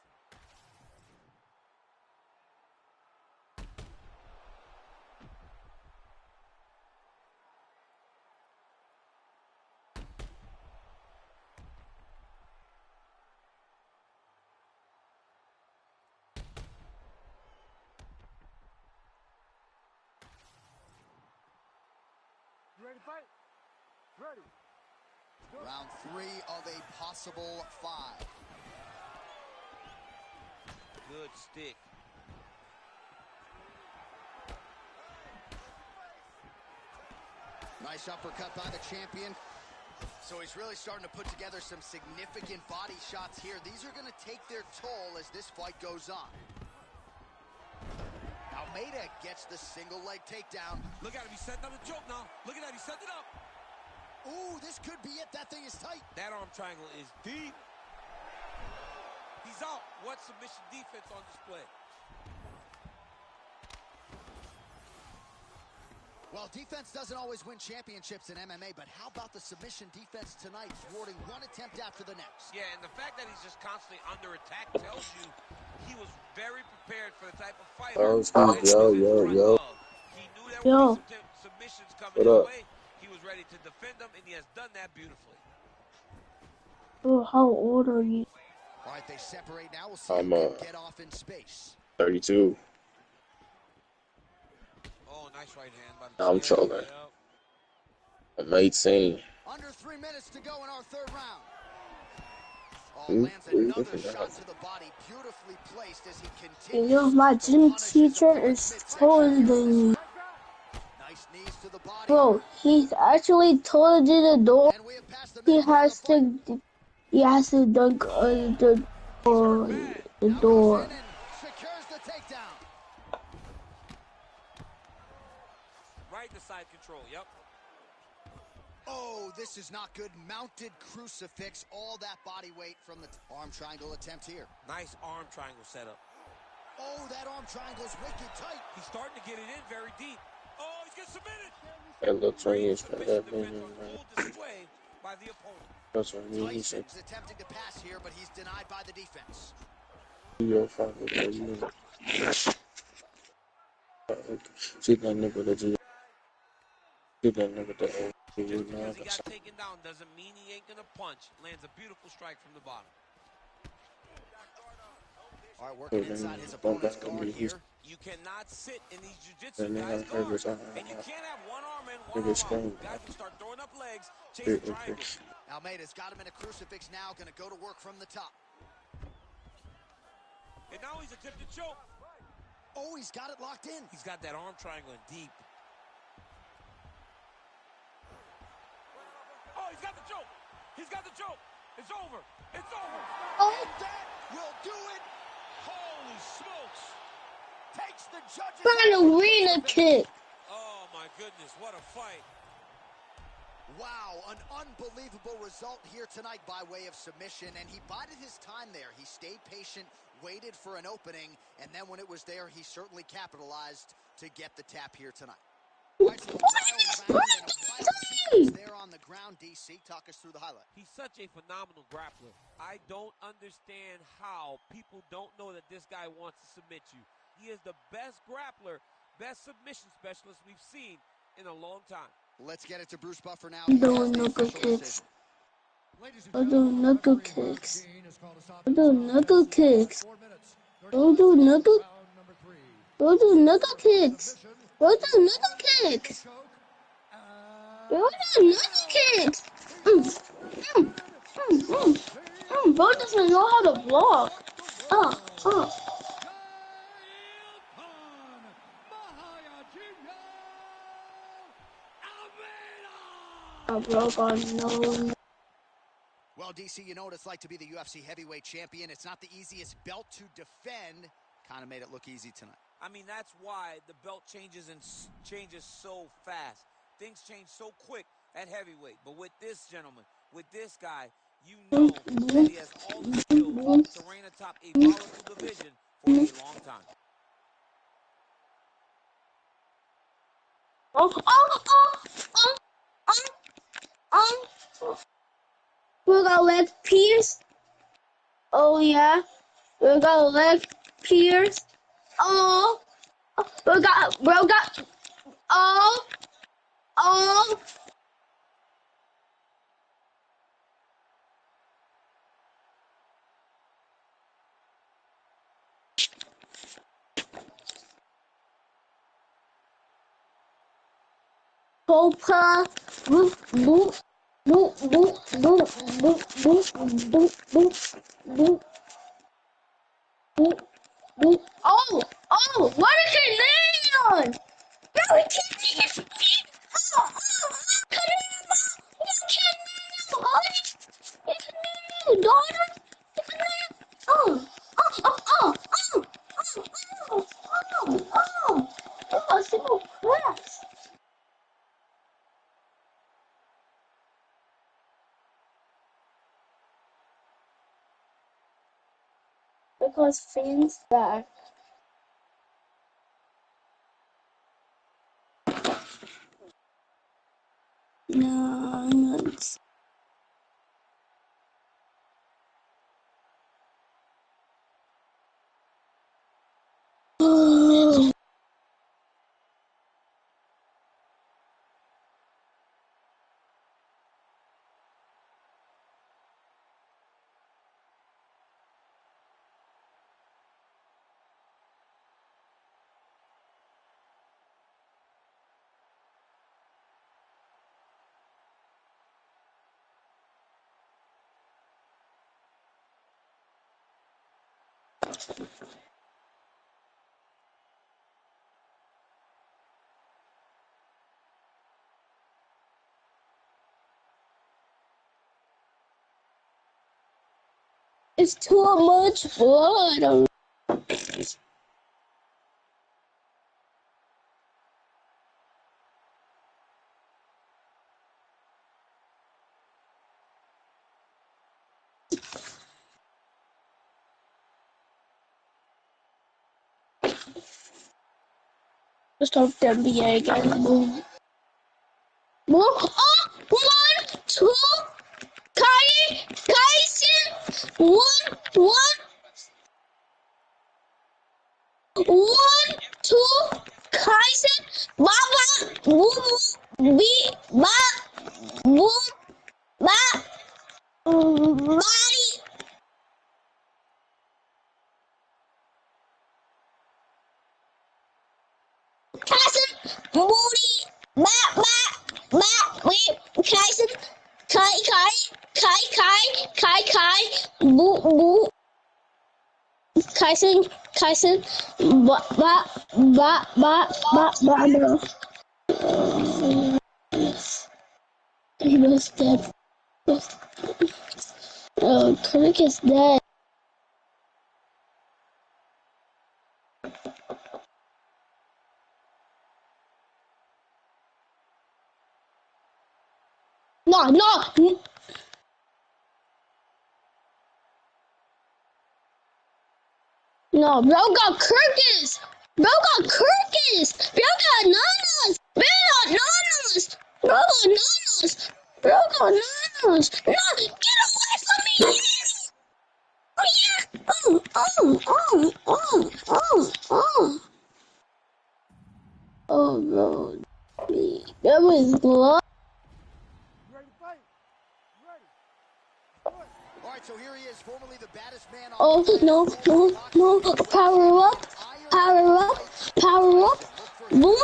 You ready to fight? Ready. Round 3 of a possible 5. Good stick. Nice uppercut by the champion. So he's really starting to put together some significant body shots here. These are going to take their toll as this fight goes on. Almeida gets the single leg takedown. Look at him, he's setting up the choke now. Look at that, he's setting it up. Ooh, this could be it. That thing is tight. That arm triangle is deep. He's out. What submission defense on display? Well, defense doesn't always win championships in MMA, but how about the submission defense tonight, thwarting one attempt after the next? Yeah, and the fact that he's just constantly under attack tells you he was very prepared for the type of fighter. Yo. He knew there would be some submissions coming his way. He was ready to defend them, and he has done that beautifully. Oh, how old are you? All right, they separate now. We'll see who can get off in space. 32. Oh, nice right hand by the I'm trolling. I'm 18. Under 3 minutes to go in our third round. Oh, lands another shot to the body, beautifully placed as he continues. You know, my gym teacher is taller than me. Nice knees to the body. Bro, he's actually taller than the door. He has to dunk on the door. Secures the takedown. Right to side control, yep. Oh, this is not good. Mounted crucifix, all that body weight from the arm triangle attempt here. Nice arm triangle setup. Oh, that arm triangle is wicked tight. He's starting to get it in very deep. Oh, he's getting submitted. That looks like he's Submission defense on full display by the opponent. That's what he said. Tyson's attempting to pass here, but he's denied by the defense. Just because he got taken down doesn't mean he ain't gonna punch. Lands a beautiful strike from the bottom. All right, working inside his opponent's guard here. You cannot sit in these jiu-jitsu guys' guards. And you can't have one arm in, one arm out. Guys can start throwing up legs, chasing triangles. Almeida's got him in a crucifix now, gonna go to work from the top. And now he's attempting to choke. Oh, he's got it locked in. He's got that arm triangle in deep. Oh, he's got the choke. He's got the choke. It's over. It's over. Oh, and that will do it. Holy smokes. Takes the judges. Ballerina kick. Oh, my goodness. What a fight. Wow, an unbelievable result here tonight by way of submission, and he bided his time there. He stayed patient, waited for an opening, and then when it was there, he certainly capitalized to get the tap here tonight. All right, so a wild round and a wild sequence there on the ground. DC, talk us through the highlight. He's such a phenomenal grappler. I don't understand how people don't know that this guy wants to submit you. He is the best grappler, best submission specialist we've seen in a long time. Let's get it to Bruce Buffer now. I'm doing knuckle kicks. I'm doing knuckle kicks. I'm doing knuckle kicks. I'm doing knuckle. I'm doing knuckle kicks. I'm doing knuckle kicks. I'm doing knuckle kicks. Bro doesn't know how to block. Bro got no. Well, DC, you know what it's like to be the UFC heavyweight champion. It's not the easiest belt to defend. Kind of made it look easy tonight. I mean, that's why the belt changes so fast. Things change so quick at heavyweight. But with this gentleman, with this guy, you know that he has all the skills to reign atop a volatile division for a long time. We got leg pierce. Oh yeah. We got leg pierce. Oh. Bro got. Oh. Popa. Boop boop. Boop boop boop boop boop boop boop boop boop boop. Oh. What is your name on? No, he can't take his feet. Oh, cut it out. You can't daughter. Single press. Because Finn's back. No, not. It's too much blood. Just start the NBA again. Boom. Oh, 1, 2, Kaisen. 1, 2, Kaisen. Baba, boom, be, ba, boom, ba, body. Kaisen, booty, ba, wait, Kaisen, kai, boo, Kyson, bro. He was dead. Oh, Kirk is dead. No. No, bro got Kirkus. Bro got Kirkus. Bro got nanas. Bro got nanas. Bro got nanas. Bro got nanas. No, get away from me. Oh yeah. Oh, bro. That was blood. You ready to fight? You ready? Good. All right, so here he is, formerly the baddest man on Oh, the no. Power up. Boom.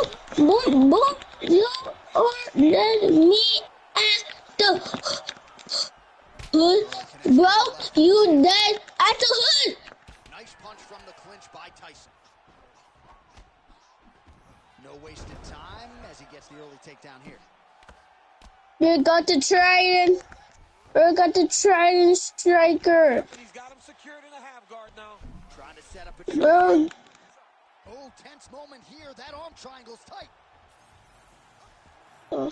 You are dead me at the hood. Bro, you dead at the hood. Nice punch from the clinch by Tyson. No wasted time as he gets the early takedown here. We got the Trident. We got the Trident striker. And he's got him secured in a half guard now. Trying to set up a Bro. Oh, tense moment here. That arm triangle's tight. Bro.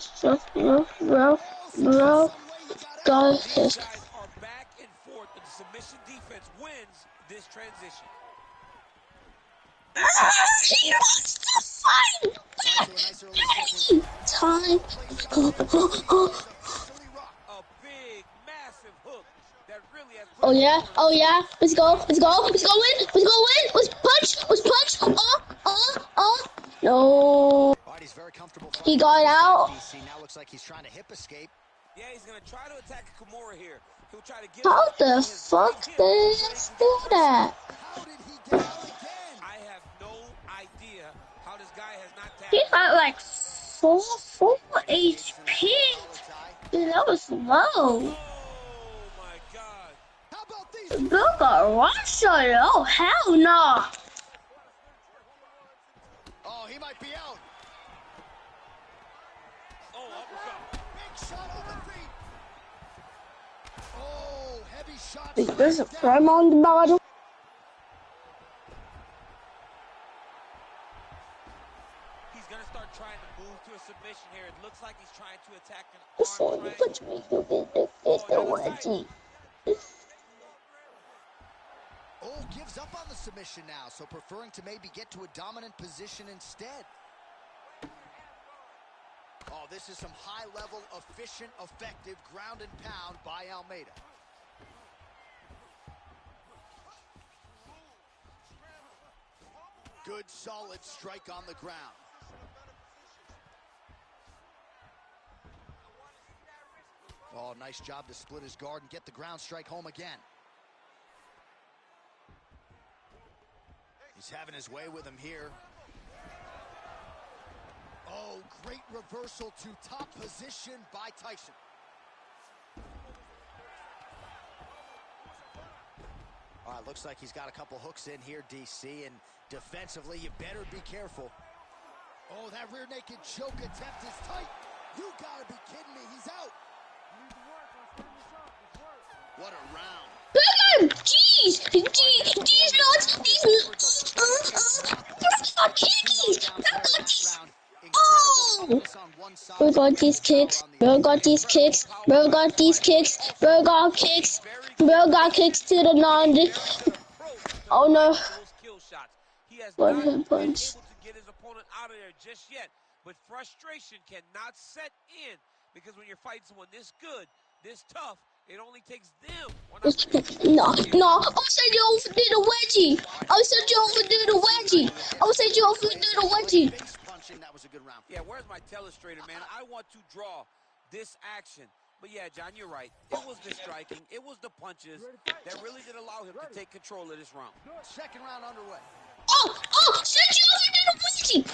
Got These guys are back and forth, but the submission defense wins this transition. He wants to fight. Time. A big, massive hook that really has. Oh yeah. Let's go win. Let's punch. Oh. No. He's very comfortable. He got out. DC now looks like he's trying to hip escape. Yeah, he's gonna try to attack Kimura here. He'll try to get. How the fuck did he do that? How did he get out again? I have no idea how this guy has not tapped. He got like 4 HP. Dude, that was low. Oh my God. How about these? Bill got one shot. Oh hell no. Oh, he might be out. Oh, uppercut. Big shot on the feet. Oh, heavy shot. There's a crime on the bottom. He's gonna start trying to move to a submission here. It looks like he's trying to attack an This arm one, triangle. put me the wedgie. Oh, gives up on the submission now, so preferring to maybe get to a dominant position instead. Oh, this is some high-level, efficient, effective ground and pound by Almeida. Good, solid strike on the ground. Oh, nice job to split his guard and get the ground strike home again. He's having his way with him here. Oh, great reversal to top position by Tyson. All right, looks like he's got a couple hooks in here, DC, and defensively, you better be careful. Oh, that rear naked choke attempt is tight. You gotta be kidding me, he's out. What a round. Jeez, these nuts. Oh! Bro got these kicks. Bro got kicks to the non. Oh no. He has What not hit been able punch? to get his opponent out of there just yet, but frustration cannot set in because when you're fighting someone this good, this tough, it only takes them. No. I said you overdid the wedgie. That was a good round. Yeah, where's my telestrator, man? I want to draw this action. But yeah, John, you're right. It was the striking. It was the punches that really did allow him to take control of this round. Second round underway. Said you overdid the wedgie.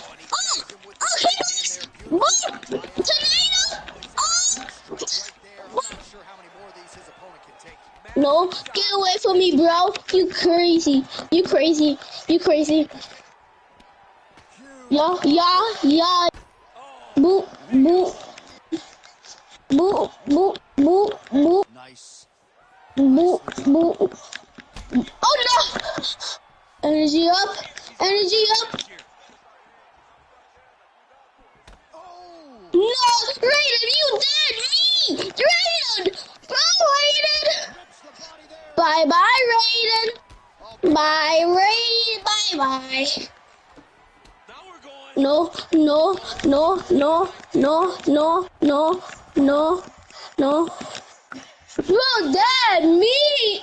no. Get away from me, bro. You crazy. You crazy. You crazy. Yeah, yeah, yeah. Boop, boop. Boop, boop, boop, boop. Nice. Boop, boop. Oh no! Energy up. Energy up. Oh! No! Raiden, you did me! Raiden! Bro, Raiden! Rips the body there. Bye-bye, Raiden. Oh, Bye, Raiden. Bye-bye. Now we're going. No, no, no, no, no, no, no, no, no. Bro, dead me!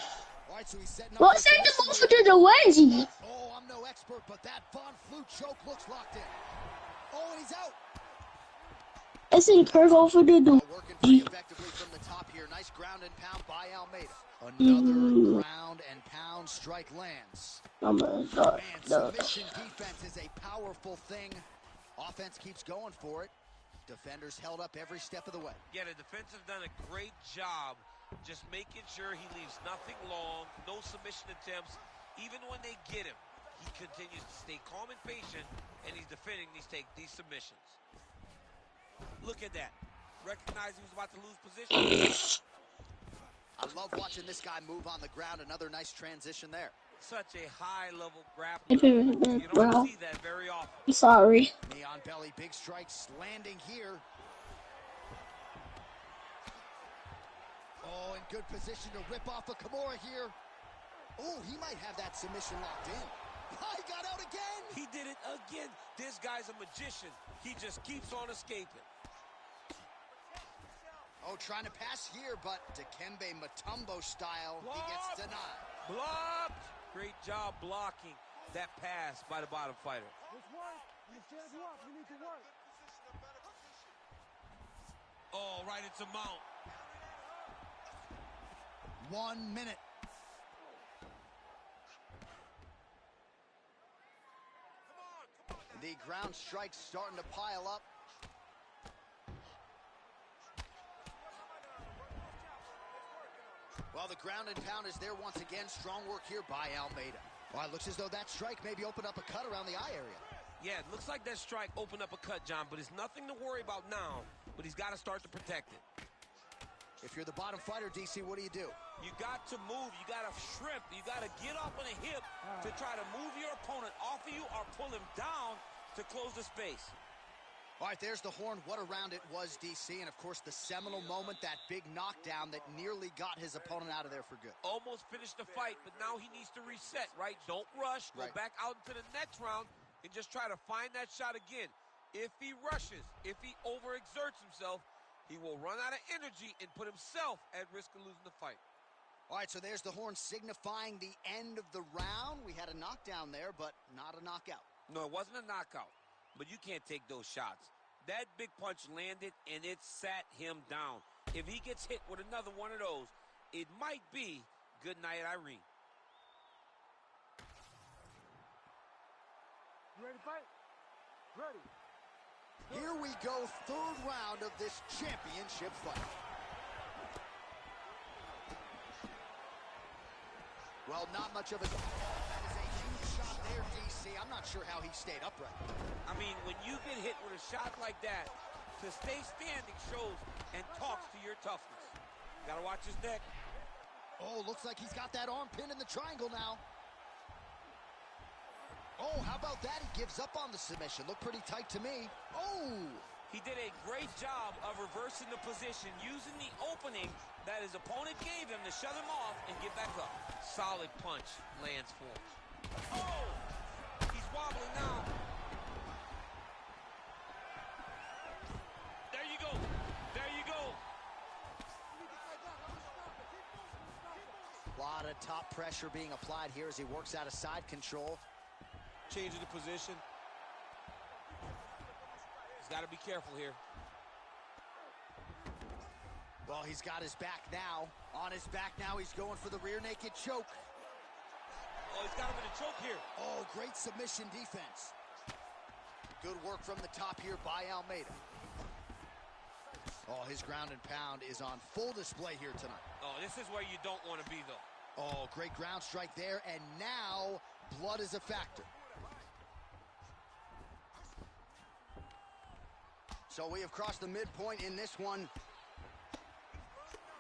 all right, so he's setting up What for a sent the submission ball here. to the wedgie? Oh, I'm no expert, but that Von Flute choke looks locked in. Oh, and he's out. It's in curve over the Well, working pretty wedgie. effectively from the top here. Nice ground and pound by Almeida. Another ground and pound strike lands. Man, submission defense is a powerful thing. Offense keeps going for it. Defenders held up every step of the way. Yeah, the defense have done a great job just making sure he leaves nothing long, no submission attempts. Even when they get him, he continues to stay calm and patient, and he's defending these submissions. Look at that. Recognized he was about to lose position. I love watching this guy move on the ground. Another nice transition there. Such a high-level grappler. You don't see that very often. I'm sorry. Knee on belly, big strikes landing here. Oh, in good position to rip off a Kimura here. Oh, he might have that submission locked in. Oh, he got out again. He did it again. This guy's a magician. He just keeps on escaping. Oh, trying to pass here, but Dikembe Mutombo style, he gets denied. Blocked. Great job blocking that pass by the bottom fighter. Let's work. You can't go up. You need to work. Oh, right into mount. 1 minute. The ground strikes starting to pile up. Well, the ground and pound is there once again. Strong work here by Almeida. Well, it looks as though that strike maybe opened up a cut around the eye area. Yeah, it looks like that strike opened up a cut, John, but it's nothing to worry about now, but he's got to start to protect it. If you're the bottom fighter, DC, what do? You got to move. You got to shrimp. You got to get up on a hip to try to move your opponent off of you or pull him down to close the space. All right, there's the horn. What a round it was, DC. And, of course, the seminal moment, that big knockdown that nearly got his opponent out of there for good. Almost finished the fight, but now he needs to reset, right? Don't rush. Go back out into the next round and just try to find that shot again. If he rushes, if he overexerts himself, he will run out of energy and put himself at risk of losing the fight. All right, so there's the horn signifying the end of the round. We had a knockdown there, but not a knockout. No, it wasn't a knockout, but you can't take those shots. That big punch landed, and it sat him down. If he gets hit with another one of those, it might be good night, Irene. You ready to fight? Ready. Here we go, third round of this championship fight. Well, not much of a... That is a huge shot there, DC. I'm not sure how he stayed upright. I mean, when you get hit with a shot like that, to stay standing shows and talks to your toughness. Got to watch his neck. Oh, looks like he's got that arm pinned in the triangle now. Oh, how about that? He gives up on the submission. Looked pretty tight to me. Oh! He did a great job of reversing the position, using the opening that his opponent gave him to shut him off and get back up. Solid punch lands for him. Oh! He's wobbling now. There you go. There you go. A lot of top pressure being applied here as he works out of side control. Changing the position. He's got to be careful here. Well, he's got his back now. On his back now, he's going for the rear naked choke. Oh, he's got him in a choke here. Oh, great submission defense. Good work from the top here by Almeida. Oh, his ground and pound is on full display here tonight. Oh, this is where you don't want to be, though. Oh, great ground strike there, and now blood is a factor. So we have crossed the midpoint in this one.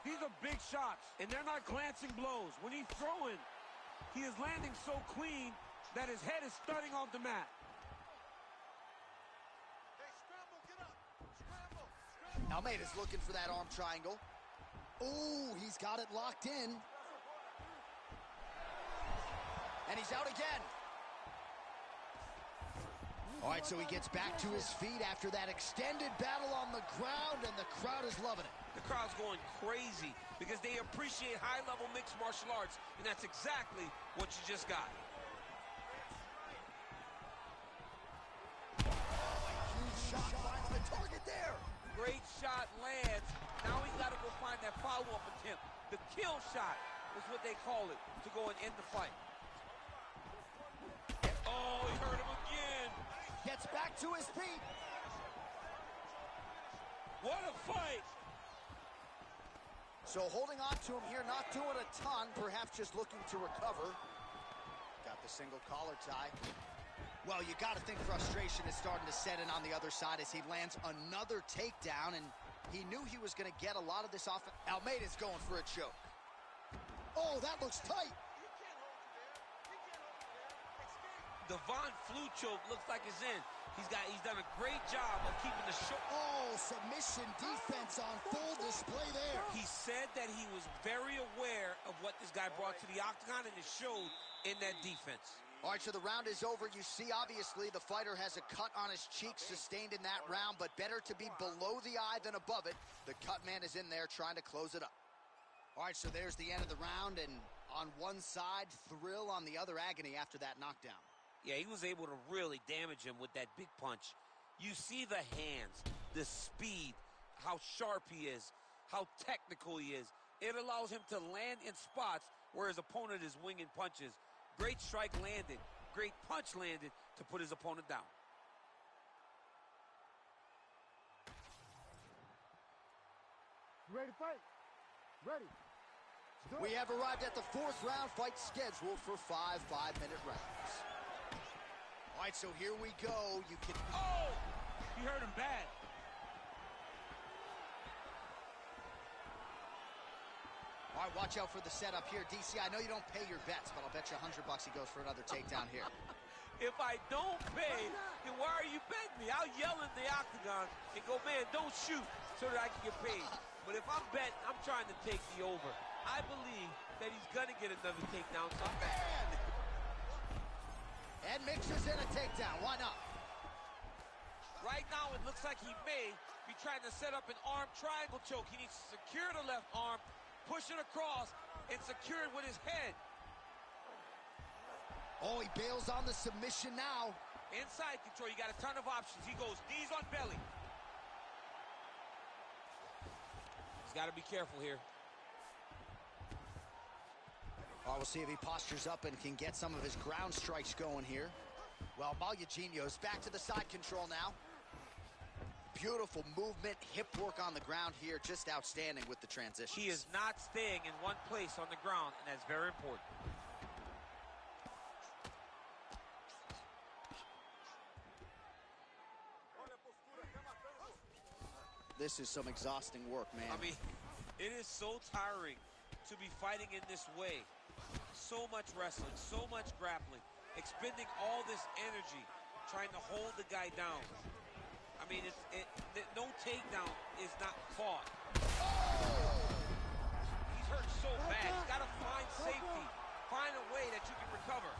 These are big shots, and they're not glancing blows. When he's throwing, he is landing so clean that his head is studding off the mat. Almeida's looking for that arm triangle. Ooh, he's got it locked in. And he's out again. All right, so he gets back to his feet after that extended battle on the ground, and the crowd is loving it. The crowd's going crazy because they appreciate high-level mixed martial arts, and that's exactly what you just got. Huge shot finds the target there. Great shot lands. Now he's got to go find that follow-up attempt. The kill shot is what they call it, to go and end the fight. Oh, he hurt him again. Gets back to his feet. What a fight. So holding on to him here, not doing a ton, perhaps just looking to recover. Got the single collar tie. Well, you got to think frustration is starting to set in on the other side as he lands another takedown, and he knew he was going to get a lot of this off. Almeida's going for a choke. Oh, that looks tight. The Von Flue choke looks like it's in. He's done a great job of keeping the show. Oh, submission defense on full display there. He said that he was very aware of what this guy brought to the octagon, and it showed in that defense. All right, so the round is over. You see, obviously, the fighter has a cut on his cheek sustained in that round, but better to be below the eye than above it. The cut man is in there trying to close it up. All right, so there's the end of the round, and on one side, thrill, on the other, agony after that knockdown. Yeah, he was able to really damage him with that big punch. You see the hands, the speed, how sharp he is, how technical he is. It allows him to land in spots where his opponent is winging punches. Great strike landed, great punch landed to put his opponent down. You ready to fight? Ready. We have arrived at the fourth round, fight scheduled for 5 5-minute rounds. All right, so here we go. You can... Oh! He hurt him bad. All right, watch out for the setup here. DC, I know you don't pay your bets, but I'll bet you $100 he goes for another takedown here. If I don't pay, then why are you betting me? I'll yell in the octagon and go, man, don't shoot so that I can get paid. But if I'm betting, I'm trying to take the over. I believe that he's going to get another takedown. So man! And mixes in a takedown. Why not? Right now, it looks like he may be trying to set up an arm triangle choke. He needs to secure the left arm, push it across, and secure it with his head. Oh, he bails on the submission now. Inside control, you got a ton of options. He goes knees on belly. He's got to be careful here. Oh, we'll see if he postures up and can get some of his ground strikes going here. Well, Malugino's back to the side control now. Beautiful movement, hip work on the ground here, just outstanding with the transition. He is not staying in one place on the ground, and that's very important. This is some exhausting work, man. I mean, it is so tiring to be fighting in this way. So much wrestling, so much grappling, expending all this energy trying to hold the guy down. I mean, no takedown is not fought. Oh! He's hurt so bad. He's got to find safety, find a way that you can recover.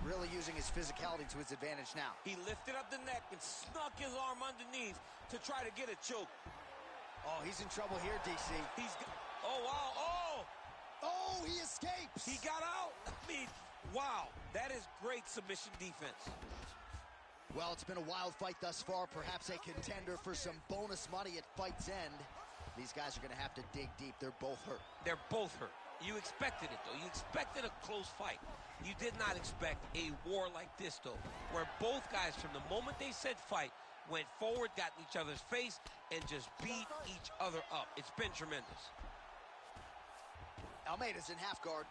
Really using his physicality to his advantage now. He lifted up the neck and snuck his arm underneath to try to get a choke. Oh, he's in trouble here, DC. Oh, wow, oh! Oh, he escapes! He got out? I mean, wow, that is great submission defense. Well, it's been a wild fight thus far, perhaps a contender for some bonus money at fight's end. These guys are going to have to dig deep. They're both hurt. They're both hurt. You expected it, though. You expected a close fight. You did not expect a war like this, though, where both guys, from the moment they said fight, went forward, got in each other's face, and just beat each other up. It's been tremendous. Almeida's in half guard.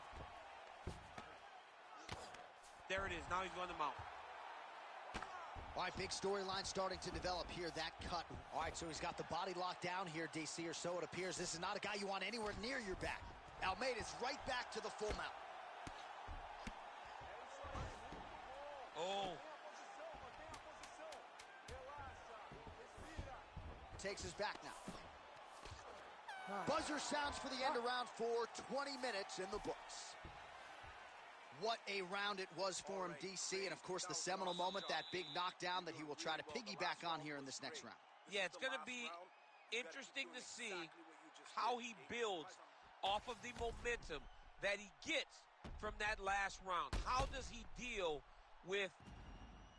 There it is. Now he's going to mount. All right, big storyline starting to develop here. That cut. All right, so he's got the body locked down here, DC, or so it appears. This is not a guy you want anywhere near your back. Almeida's right back to the full mount. Oh. Takes his back now. Buzzer sounds for the end of round 4, 20 minutes in the books. What a round it was for him, DC, and of course the seminal moment, that big knockdown that he will try to piggyback on here in this next round. Yeah, it's going to be interesting to see how he builds off of the momentum that he gets from that last round. How does he deal with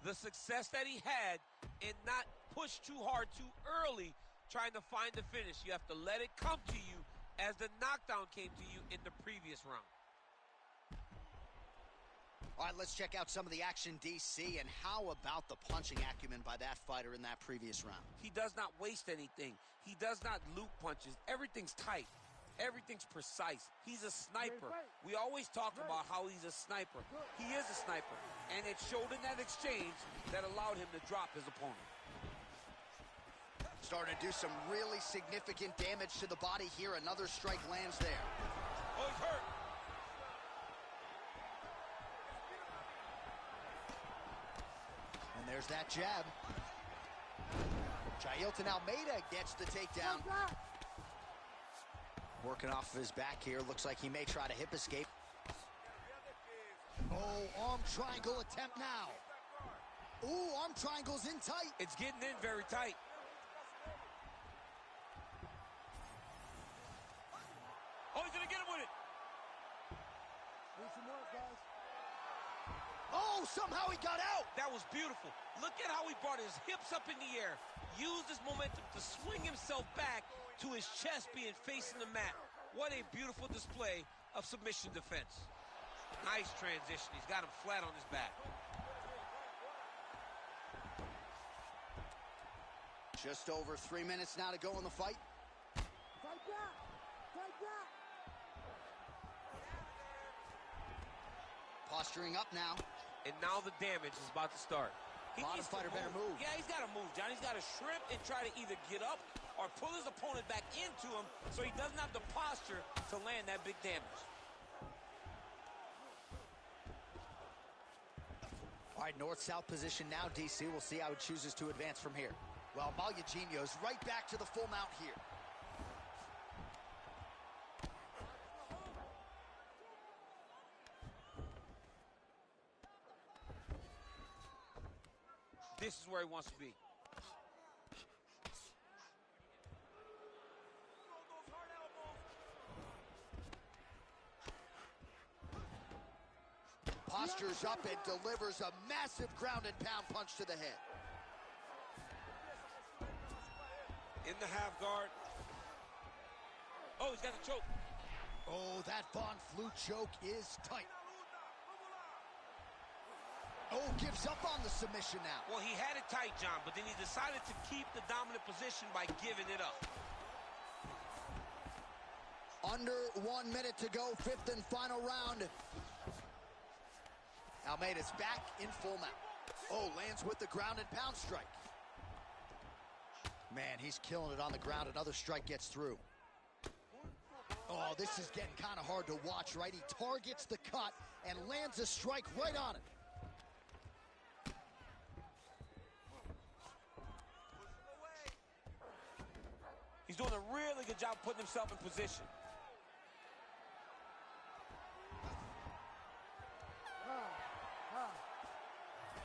the success that he had and not push too hard too early trying to find the finish? You have to let it come to you as the knockdown came to you in the previous round. All right, let's check out some of the action, DC, and how about the punching acumen by that fighter in that previous round? He does not waste anything. He does not loop punches. Everything's tight. Everything's precise. He's a sniper. We always talk about how he's a sniper. He is a sniper, and it showed in that exchange that allowed him to drop his opponent. Starting to do some really significant damage to the body here. Another strike lands there. Oh, he's hurt. And there's that jab. Jailton Almeida gets the takedown. Working off of his back here. Looks like he may try to hip escape. Oh, arm triangle attempt now. Ooh, arm triangle's in tight. It's getting in very tight. Oh, he's going to get him with it. Need some work, guys. Oh, somehow he got out. That was beautiful. Look at how he brought his hips up in the air, used his momentum to swing himself back to his chest being facing the mat. What a beautiful display of submission defense. Nice transition. He's got him flat on his back. Just over 3 minutes now to go in the fight. Fight back! Fight back! Posturing up now. And now the damage is about to start. A lot of fighter better move. Yeah, he's got to move, John. He's got to shrimp and try to either get up or pull his opponent back into him so he doesn't have the posture to land that big damage. All right, north-south position now, DC. We'll see how he chooses to advance from here. Well, Malugino's right back to the full mount here. This is where he wants to be. Postures up and delivers a massive ground and pound punch to the head. In the half guard. Oh, he's got a choke. Oh, that Von Flue choke is tight. Oh, gives up on the submission now. Well, he had it tight, John, but then he decided to keep the dominant position by giving it up. Under 1 minute to go, fifth and final round. Almeida's back in full mount. Oh, lands with the ground and pound strike. Man, he's killing it on the ground. Another strike gets through. Oh, this is getting kind of hard to watch, right? He targets the cut and lands a strike right on it. He's doing a really good job putting himself in position.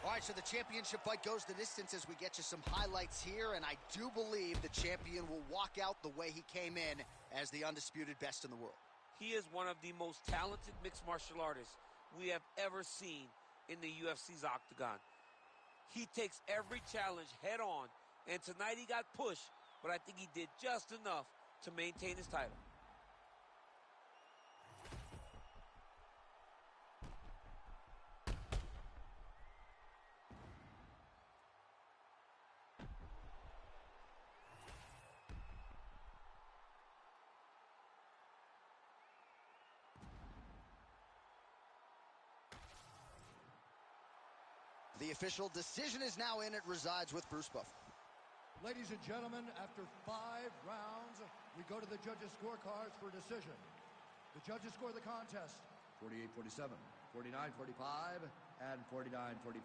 All right, so the championship fight goes the distance as we get you some highlights here, and I do believe the champion will walk out the way he came in as the undisputed best in the world. He is one of the most talented mixed martial artists we have ever seen in the UFC's octagon. He takes every challenge head on, and tonight he got pushed, but I think he did just enough to maintain his title. The official decision is now in. It resides with Bruce Buffer. Ladies and gentlemen, after 5 rounds, we go to the judges' scorecards for decision. The judges score the contest 48-47, 49-45, and 49-45.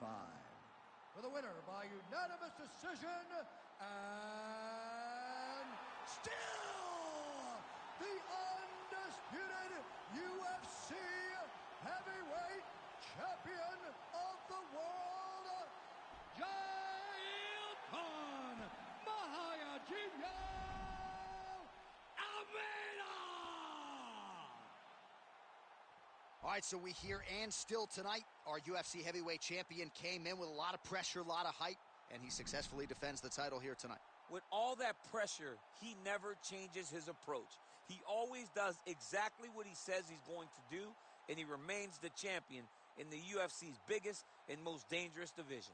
For the winner by unanimous decision, and still the undisputed UFC heavyweight champion of the world, Jailton Mahayajinho Almeida! All right, so we hear and still tonight, our UFC heavyweight champion came in with a lot of pressure, a lot of hype, and he successfully defends the title here tonight. With all that pressure, he never changes his approach. He always does exactly what he says he's going to do, and he remains the champion in the UFC's biggest and most dangerous division.